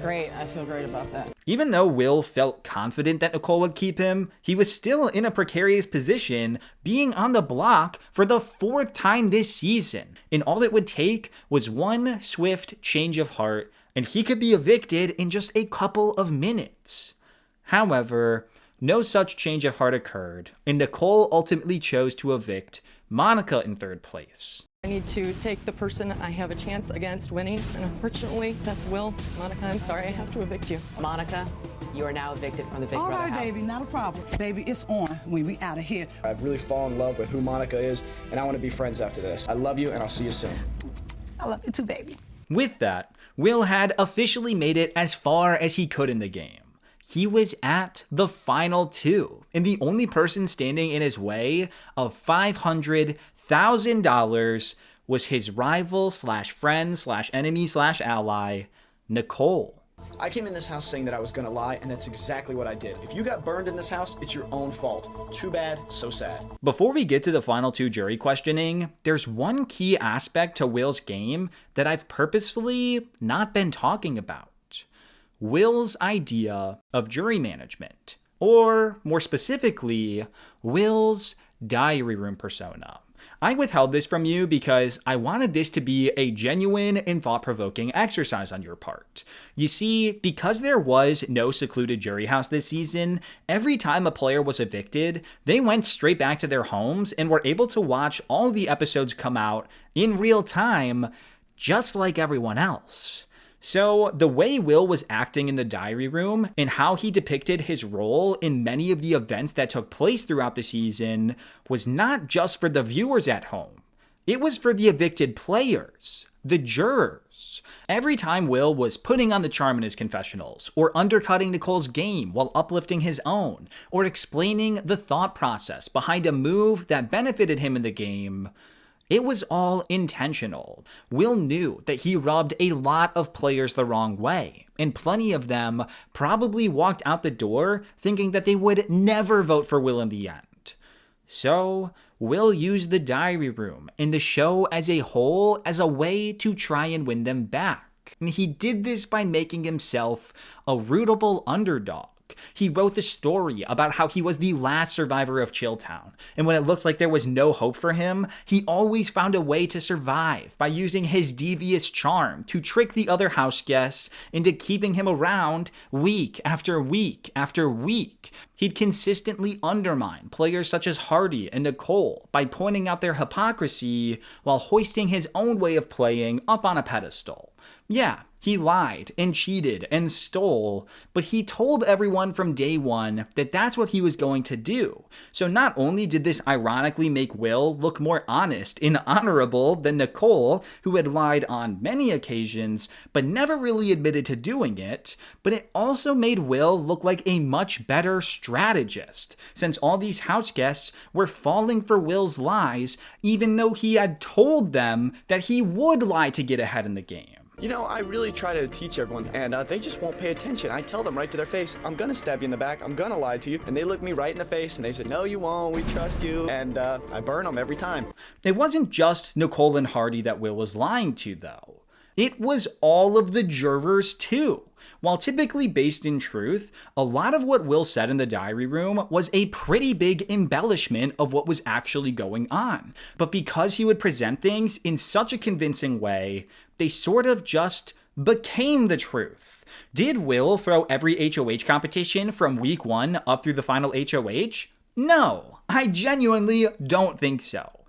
Great, I feel great about that. Even though Will felt confident that Nicole would keep him, he was still in a precarious position, being on the block for the 4th time this season. And all it would take was 1 swift change of heart, and he could be evicted in just a couple of minutes. However, no such change of heart occurred, and Nicole ultimately chose to evict Monica in 3rd place. I need to take the person I have a chance against winning, and unfortunately, that's Will. Monica, I'm sorry, I have to evict you. Monica, you are now evicted from the Big Brother house. All right, baby, not a problem. Baby, it's on. We out of here. I've really fallen in love with who Monica is, and I want to be friends after this. I love you, and I'll see you soon. I love you too, baby. With that, Will had officially made it as far as he could in the game. He was at the final 2, and the only person standing in his way of $500,000 was his rival / friend / enemy / ally, Nicole. I came in this house saying that I was gonna lie, and that's exactly what I did. If you got burned in this house, it's your own fault. Too bad, so sad. Before we get to the final 2 jury questioning, there's one key aspect to Will's game that I've purposefully not been talking about. Will's idea of jury management, or more specifically, Will's diary room persona. I withheld this from you because I wanted this to be a genuine and thought-provoking exercise on your part. You see, because there was no secluded jury house this season, every time a player was evicted, they went straight back to their homes and were able to watch all the episodes come out in real time, just like everyone else. So the way Will was acting in the diary room and how he depicted his role in many of the events that took place throughout the season was not just for the viewers at home. It was for the evicted players, the jurors. Every time Will was putting on the charm in his confessionals, or undercutting Nicole's game while uplifting his own, or explaining the thought process behind a move that benefited him in the game, it was all intentional. Will knew that he rubbed a lot of players the wrong way, and plenty of them probably walked out the door thinking that they would never vote for Will in the end. So, Will used the diary room and the show as a whole as a way to try and win them back. And he did this by making himself a rootable underdog. He wrote the story about how he was the last survivor of Chilltown, and when it looked like there was no hope for him, he always found a way to survive by using his devious charm to trick the other house guests into keeping him around week after week after week. He'd consistently undermine players such as Hardy and Nicole by pointing out their hypocrisy while hoisting his own way of playing up on a pedestal. Yeah, he lied and cheated and stole, but he told everyone from day one that that's what he was going to do. So not only did this ironically make Will look more honest and honorable than Nicole, who had lied on many occasions but never really admitted to doing it, but it also made Will look like a much better strategist, since all these house guests were falling for Will's lies, even though he had told them that he would lie to get ahead in the game. You know, I really try to teach everyone, and they just won't pay attention. I tell them right to their face, I'm gonna stab you in the back, I'm gonna lie to you, and they look me right in the face and they say, no, you won't, we trust you, and I burn them every time. It wasn't just Nicole and Hardy that Will was lying to, though. It was all of the jurors, too. While typically based in truth, a lot of what Will said in the diary room was a pretty big embellishment of what was actually going on. But because he would present things in such a convincing way, they sort of just became the truth. Did Will throw every HOH competition from week 1 up through the final HOH? No, I genuinely don't think so.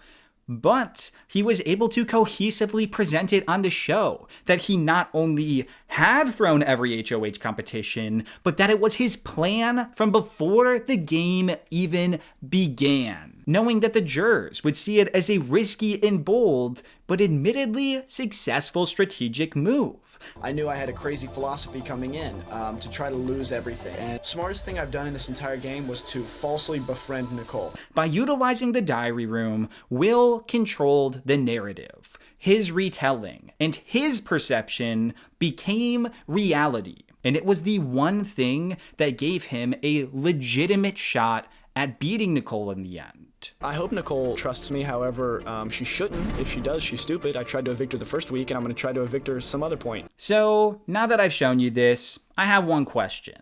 But he was able to cohesively present it on the show that he not only had thrown every HOH competition, but that it was his plan from before the game even began, knowing that the jurors would see it as a risky and bold, but admittedly successful strategic move. I knew I had a crazy philosophy coming in to try to lose everything. And the smartest thing I've done in this entire game was to falsely befriend Nicole. By utilizing the diary room, Will controlled the narrative. His retelling and his perception became reality. And it was the one thing that gave him a legitimate shot at beating Nicole in the end. I hope Nicole trusts me, however, she shouldn't. If she does, she's stupid. I tried to evict her the first week, and I'm going to try to evict her some other point. So, now that I've shown you this, I have one question.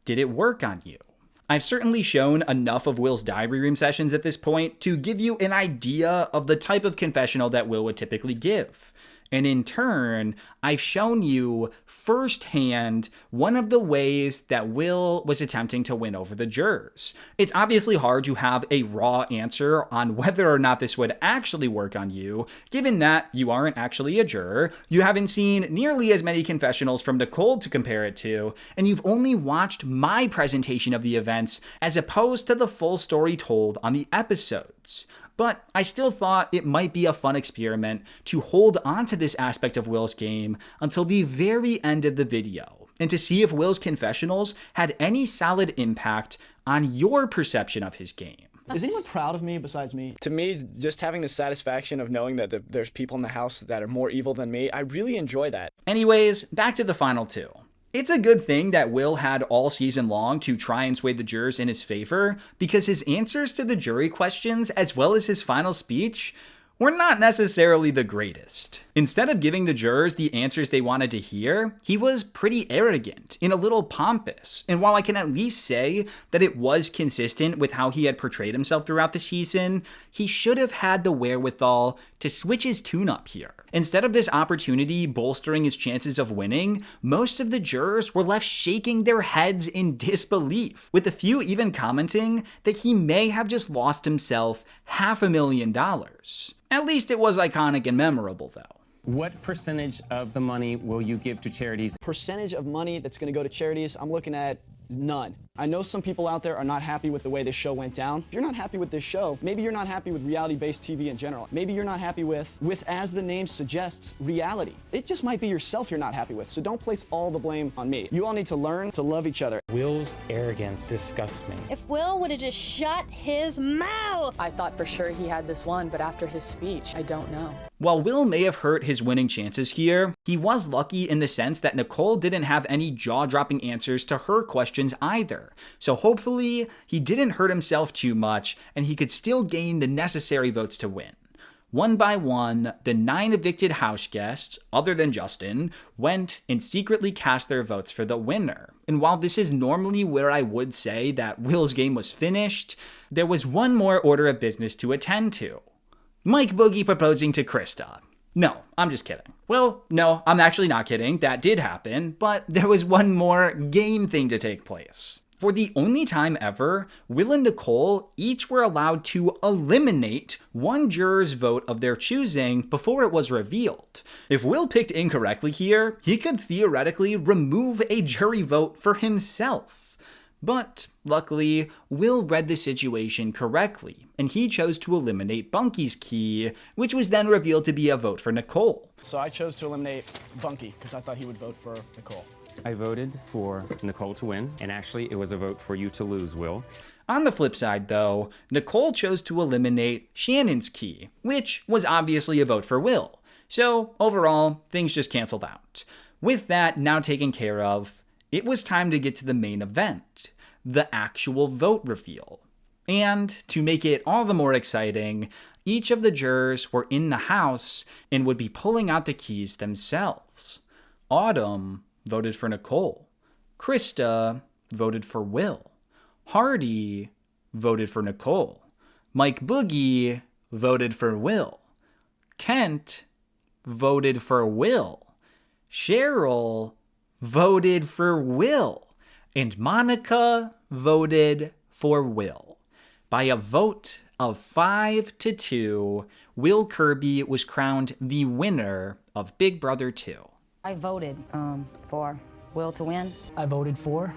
Did it work on you? I've certainly shown enough of Will's diary room sessions at this point to give you an idea of the type of confessional that Will would typically give. And in turn, I've shown you firsthand one of the ways that Will was attempting to win over the jurors. It's obviously hard to have a raw answer on whether or not this would actually work on you, given that you aren't actually a juror, you haven't seen nearly as many confessionals from Nicole to compare it to, and you've only watched my presentation of the events as opposed to the full story told on the episodes. But I still thought it might be a fun experiment to hold on to this aspect of Will's game until the very end of the video, and to see if Will's confessionals had any solid impact on your perception of his game. Is anyone proud of me besides me? To me, just having the satisfaction of knowing that there's people in the house that are more evil than me, I really enjoy that. Anyways, back to the final two. It's a good thing that Will had all season long to try and sway the jurors in his favor, because his answers to the jury questions, as well as his final speech, were not necessarily the greatest. Instead of giving the jurors the answers they wanted to hear, he was pretty arrogant and a little pompous. And while I can at least say that it was consistent with how he had portrayed himself throughout the season, he should have had the wherewithal to switch his tune up here. Instead of this opportunity bolstering his chances of winning, most of the jurors were left shaking their heads in disbelief, with a few even commenting that he may have just lost himself $500,000. At least it was iconic and memorable, though. What percentage of the money will you give to charities? Percentage of money that's going to go to charities, I'm looking at none. I know some people out there are not happy with the way this show went down. If you're not happy with this show, maybe you're not happy with reality-based TV in general. Maybe you're not happy with, as the name suggests, reality. It just might be yourself you're not happy with, so don't place all the blame on me. You all need to learn to love each other. Will's arrogance disgusts me. If Will would have just shut his mouth. I thought for sure he had this one, but after his speech, I don't know. While Will may have hurt his winning chances here, he was lucky in the sense that Nicole didn't have any jaw-dropping answers to her questions either. So hopefully, he didn't hurt himself too much, and he could still gain the necessary votes to win. One by one, the 9 evicted house guests, other than Justin, went and secretly cast their votes for the winner. And while this is normally where I would say that Will's game was finished, there was one more order of business to attend to. Mike Boogie proposing to Krista. No, I'm just kidding. Well, no, I'm actually not kidding. That did happen, but there was one more game thing to take place. For the only time ever, Will and Nicole each were allowed to eliminate one juror's vote of their choosing before it was revealed. If Will picked incorrectly here, he could theoretically remove a jury vote for himself. But luckily, Will read the situation correctly, and he chose to eliminate Bunky's key, which was then revealed to be a vote for Nicole. So I chose to eliminate Bunky because I thought he would vote for Nicole. I voted for Nicole to win, and actually it was a vote for you to lose, Will. On the flip side, though, Nicole chose to eliminate Shannon's key, which was obviously a vote for Will. So overall, things just canceled out. With that now taken care of, it was time to get to the main event, the actual vote reveal. And to make it all the more exciting, each of the jurors were in the house and would be pulling out the keys themselves. Autumn voted for Nicole. Krista voted for Will. Hardy voted for Nicole. Mike Boogie voted for Will. Kent voted for Will. Cheryl voted for Will. And Monica voted for Will. By a vote of 5-2, Will Kirby was crowned the winner of Big Brother 2. I voted for Will to win. I voted for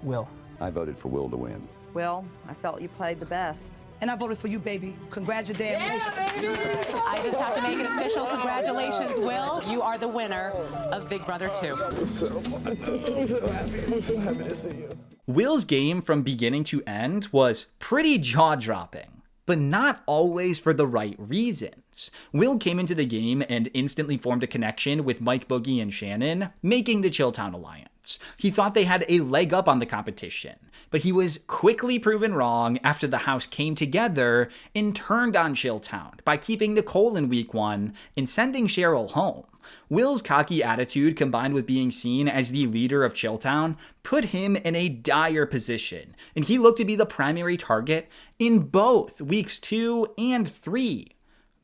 Will. I voted for Will to win. Will, I felt you played the best. And I voted for you, baby. Congratulations. I just have to make it official. Congratulations, Will. You are the winner of Big Brother 2. I'm so happy. I'm so happy to see you. Will's game from beginning to end was pretty jaw-dropping, but not always for the right reasons. Will came into the game and instantly formed a connection with Mike Boogie and Shannon, making the Chilltown Alliance. He thought they had a leg up on the competition, but he was quickly proven wrong after the house came together and turned on Chilltown by keeping Nicole in week 1 and sending Cheryl home. Will's cocky attitude, combined with being seen as the leader of Chilltown, put him in a dire position, and he looked to be the primary target in both weeks 2 and 3.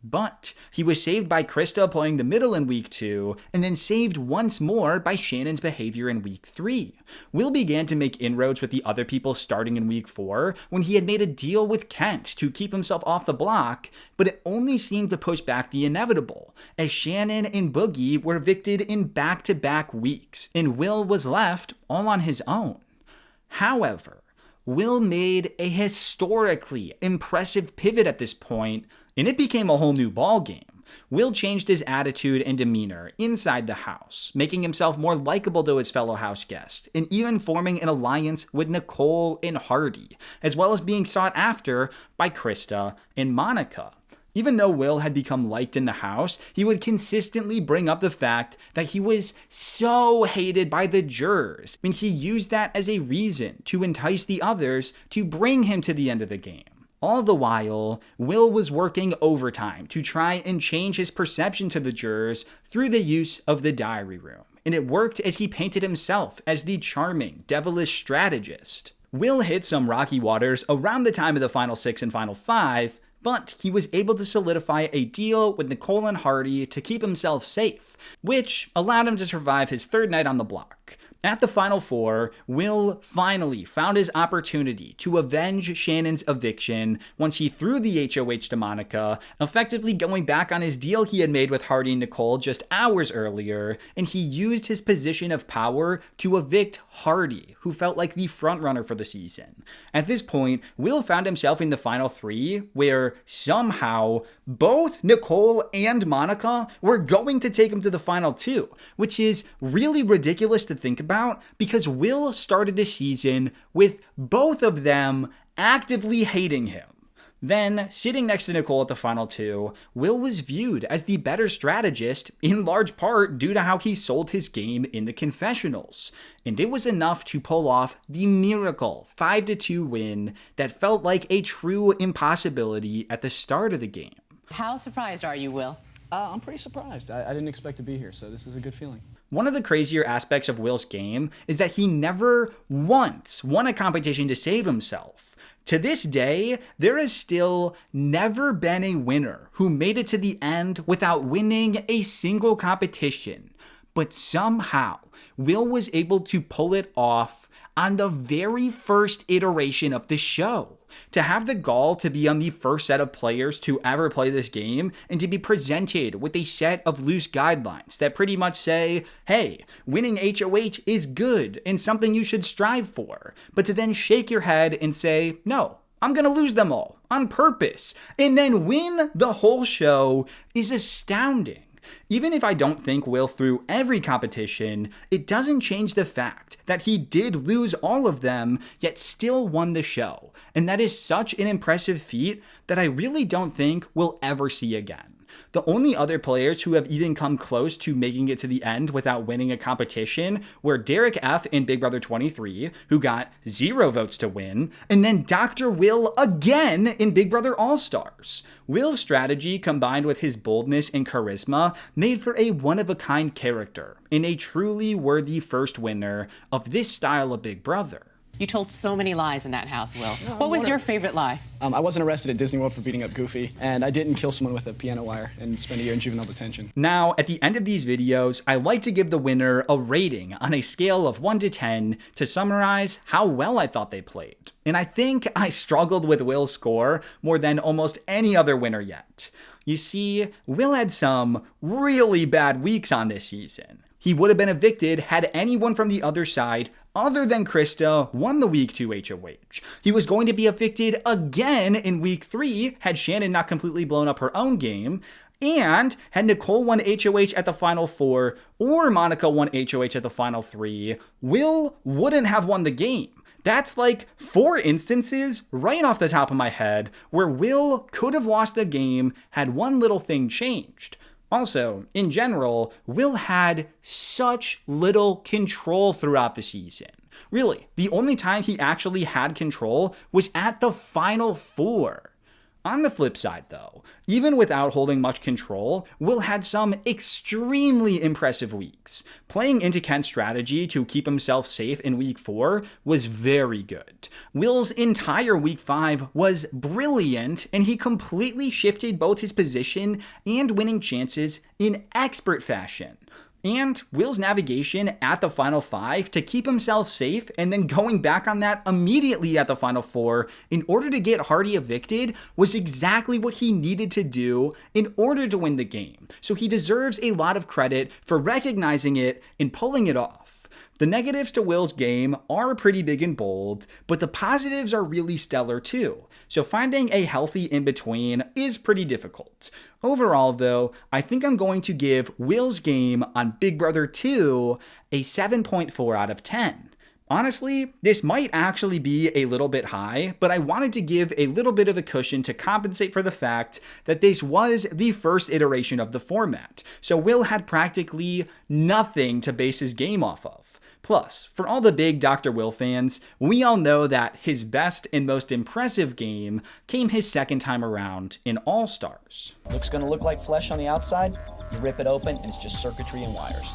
But he was saved by Krista playing the middle in week 2, and then saved once more by Shannon's behavior in week 3. Will began to make inroads with the other people starting in week 4, when he had made a deal with Kent to keep himself off the block, but it only seemed to push back the inevitable, as Shannon and Boogie were evicted in back-to-back weeks, and Will was left all on his own. However, Will made a historically impressive pivot at this point, and it became a whole new ballgame. Will changed his attitude and demeanor inside the house, making himself more likable to his fellow house guests, and even forming an alliance with Nicole and Hardy, as well as being sought after by Krista and Monica. Even though Will had become liked in the house, he would consistently bring up the fact that he was so hated by the jurors, and he used that as a reason to entice the others to bring him to the end of the game. All the while, Will was working overtime to try and change his perception to the jurors through the use of the diary room, and it worked as he painted himself as the charming, devilish strategist. Will hit some rocky waters around the time of the Final 6 and Final 5, but he was able to solidify a deal with Nicole and Hardy to keep himself safe, which allowed him to survive his third night on the block. At the Final 4, Will finally found his opportunity to avenge Shannon's eviction once he threw the HOH to Monica, effectively going back on his deal he had made with Hardy and Nicole just hours earlier, and he used his position of power to evict Hardy, who felt like the frontrunner for the season. At this point, Will found himself in the Final 3, where somehow both Nicole and Monica were going to take him to the Final 2, which is really ridiculous to think about, because Will started the season with both of them actively hating him. Then, sitting next to Nicole at the final 2, Will was viewed as the better strategist, in large part due to how he sold his game in the confessionals. And it was enough to pull off the miracle 5-2 win that felt like a true impossibility at the start of the game. How surprised are you, Will? I'm pretty surprised. I didn't expect to be here, so this is a good feeling. One of the crazier aspects of Will's game is that he never once won a competition to save himself. To this day, there has still never been a winner who made it to the end without winning a single competition. But somehow, Will was able to pull it off on the very first iteration of the show. To have the gall to be on the first set of players to ever play this game and to be presented with a set of loose guidelines that pretty much say, hey, winning HOH is good and something you should strive for, but to then shake your head and say, no, I'm gonna lose them all on purpose, and then win the whole show is astounding. Even if I don't think Will threw every competition, it doesn't change the fact that he did lose all of them, yet still won the show. And that is such an impressive feat that I really don't think we'll ever see again. The only other players who have even come close to making it to the end without winning a competition were Derek F. in Big Brother 23, who got 0 votes to win, and then Dr. Will again in Big Brother All-Stars. Will's strategy combined with his boldness and charisma made for a one-of-a-kind character and a truly worthy first winner of this style of Big Brother. You told so many lies in that house, Will. What was your favorite lie? I wasn't arrested at Disney World for beating up Goofy, and I didn't kill someone with a piano wire and spend a year in juvenile detention. Now, at the end of these videos, I like to give the winner a rating on a scale of 1 to 10 to summarize how well I thought they played. And I think I struggled with Will's score more than almost any other winner yet. You see, Will had some really bad weeks on this season. He would have been evicted had anyone from the other side other than Krista won the Week 2 HOH. He was going to be evicted again in Week 3 had Shannon not completely blown up her own game, and had Nicole won HOH at the Final 4 or Monica won HOH at the Final 3, Will wouldn't have won the game. That's like 4 instances right off the top of my head where Will could have lost the game had one little thing changed. Also, in general, Will had such little control throughout the season. Really, the only time he actually had control was at the Final 4. On the flip side, though, even without holding much control, Will had some extremely impressive weeks. Playing into Kent's strategy to keep himself safe in Week 4 was very good. Will's entire Week 5 was brilliant, and he completely shifted both his position and winning chances in expert fashion. And Will's navigation at the Final 5 to keep himself safe and then going back on that immediately at the Final 4 in order to get Hardy evicted was exactly what he needed to do in order to win the game. So he deserves a lot of credit for recognizing it and pulling it off. The negatives to Will's game are pretty big and bold, but the positives are really stellar too. So finding a healthy in-between is pretty difficult. Overall though, I think I'm going to give Will's game on Big Brother 2 a 7.4 out of 10. Honestly, this might actually be a little bit high, but I wanted to give a little bit of a cushion to compensate for the fact that this was the first iteration of the format, so Will had practically nothing to base his game off of. Plus, for all the big Dr. Will fans, we all know that his best and most impressive game came his second time around in All-Stars. Looks gonna look like flesh on the outside. You rip it open and it's just circuitry and wires.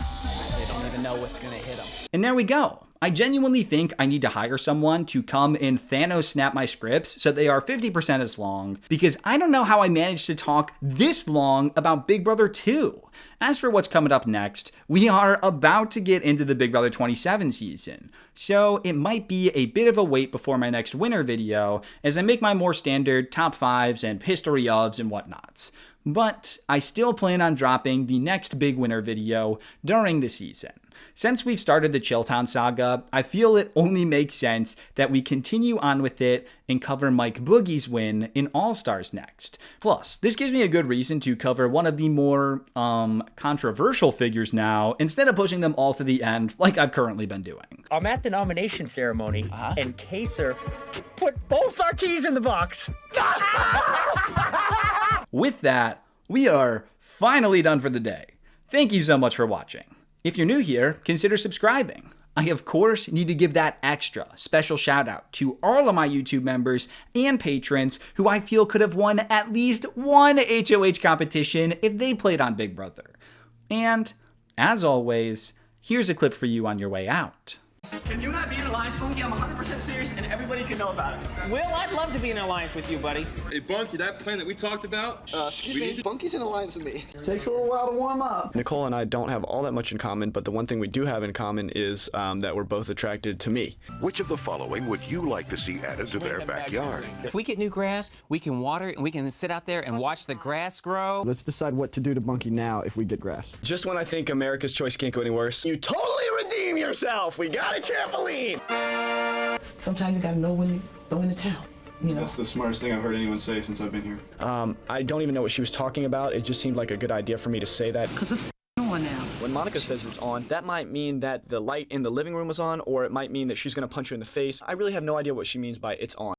They don't even know what's gonna hit them. And there we go. I genuinely think I need to hire someone to come and Thanos snap my scripts so they are 50% as long, because I don't know how I managed to talk this long about Big Brother 2. As for what's coming up next, we are about to get into the Big Brother 27 season, so it might be a bit of a wait before my next winner video as I make my more standard top 5s and history ofs and whatnots. But I still plan on dropping the next big winner video during the season. Since we've started the Chilltown saga, I feel it only makes sense that we continue on with it and cover Mike Boogie's win in All-Stars next. Plus, this gives me a good reason to cover one of the more, controversial figures now, instead of pushing them all to the end like I've currently been doing. I'm at the nomination ceremony, and Kaser put both our Keys in the box. With that, we are finally done for the day. Thank you so much for watching. If you're new here, consider subscribing. I, of course, need to give that extra special shout out to all of my YouTube members and patrons who I feel could have won at least one HOH competition if they played on Big Brother. And, as always, here's a clip for you on your way out. Can you not be in an alliance, Bunky? I'm 100% serious and everybody can know about it. Will, I'd love to be in an alliance with you, buddy. Hey, Bunky, that plan that we talked about? Excuse me, Bunky's in an alliance with me. Takes a little while to warm up. Nicole and I don't have all that much in common, but the one thing we do have in common is that we're both attracted to me. Which of the following would you like to see added to their backyard? If we get new grass, we can water it and we can sit out there and watch the grass grow. Let's decide what to do to Bunky now if we get grass. Just when I think America's Choice can't go any worse, you totally redeem yourself. We got a trampoline. Sometimes you gotta know when to tell. You know? That's the smartest thing I've heard anyone say since I've been here. I don't even know what she was talking about. It just seemed like a good idea for me to say that. Because it's on now. When Monica says it's on, that might mean that the light in the living room is on, or it might mean that she's gonna punch you in the face. I really have no idea what she means by it's on.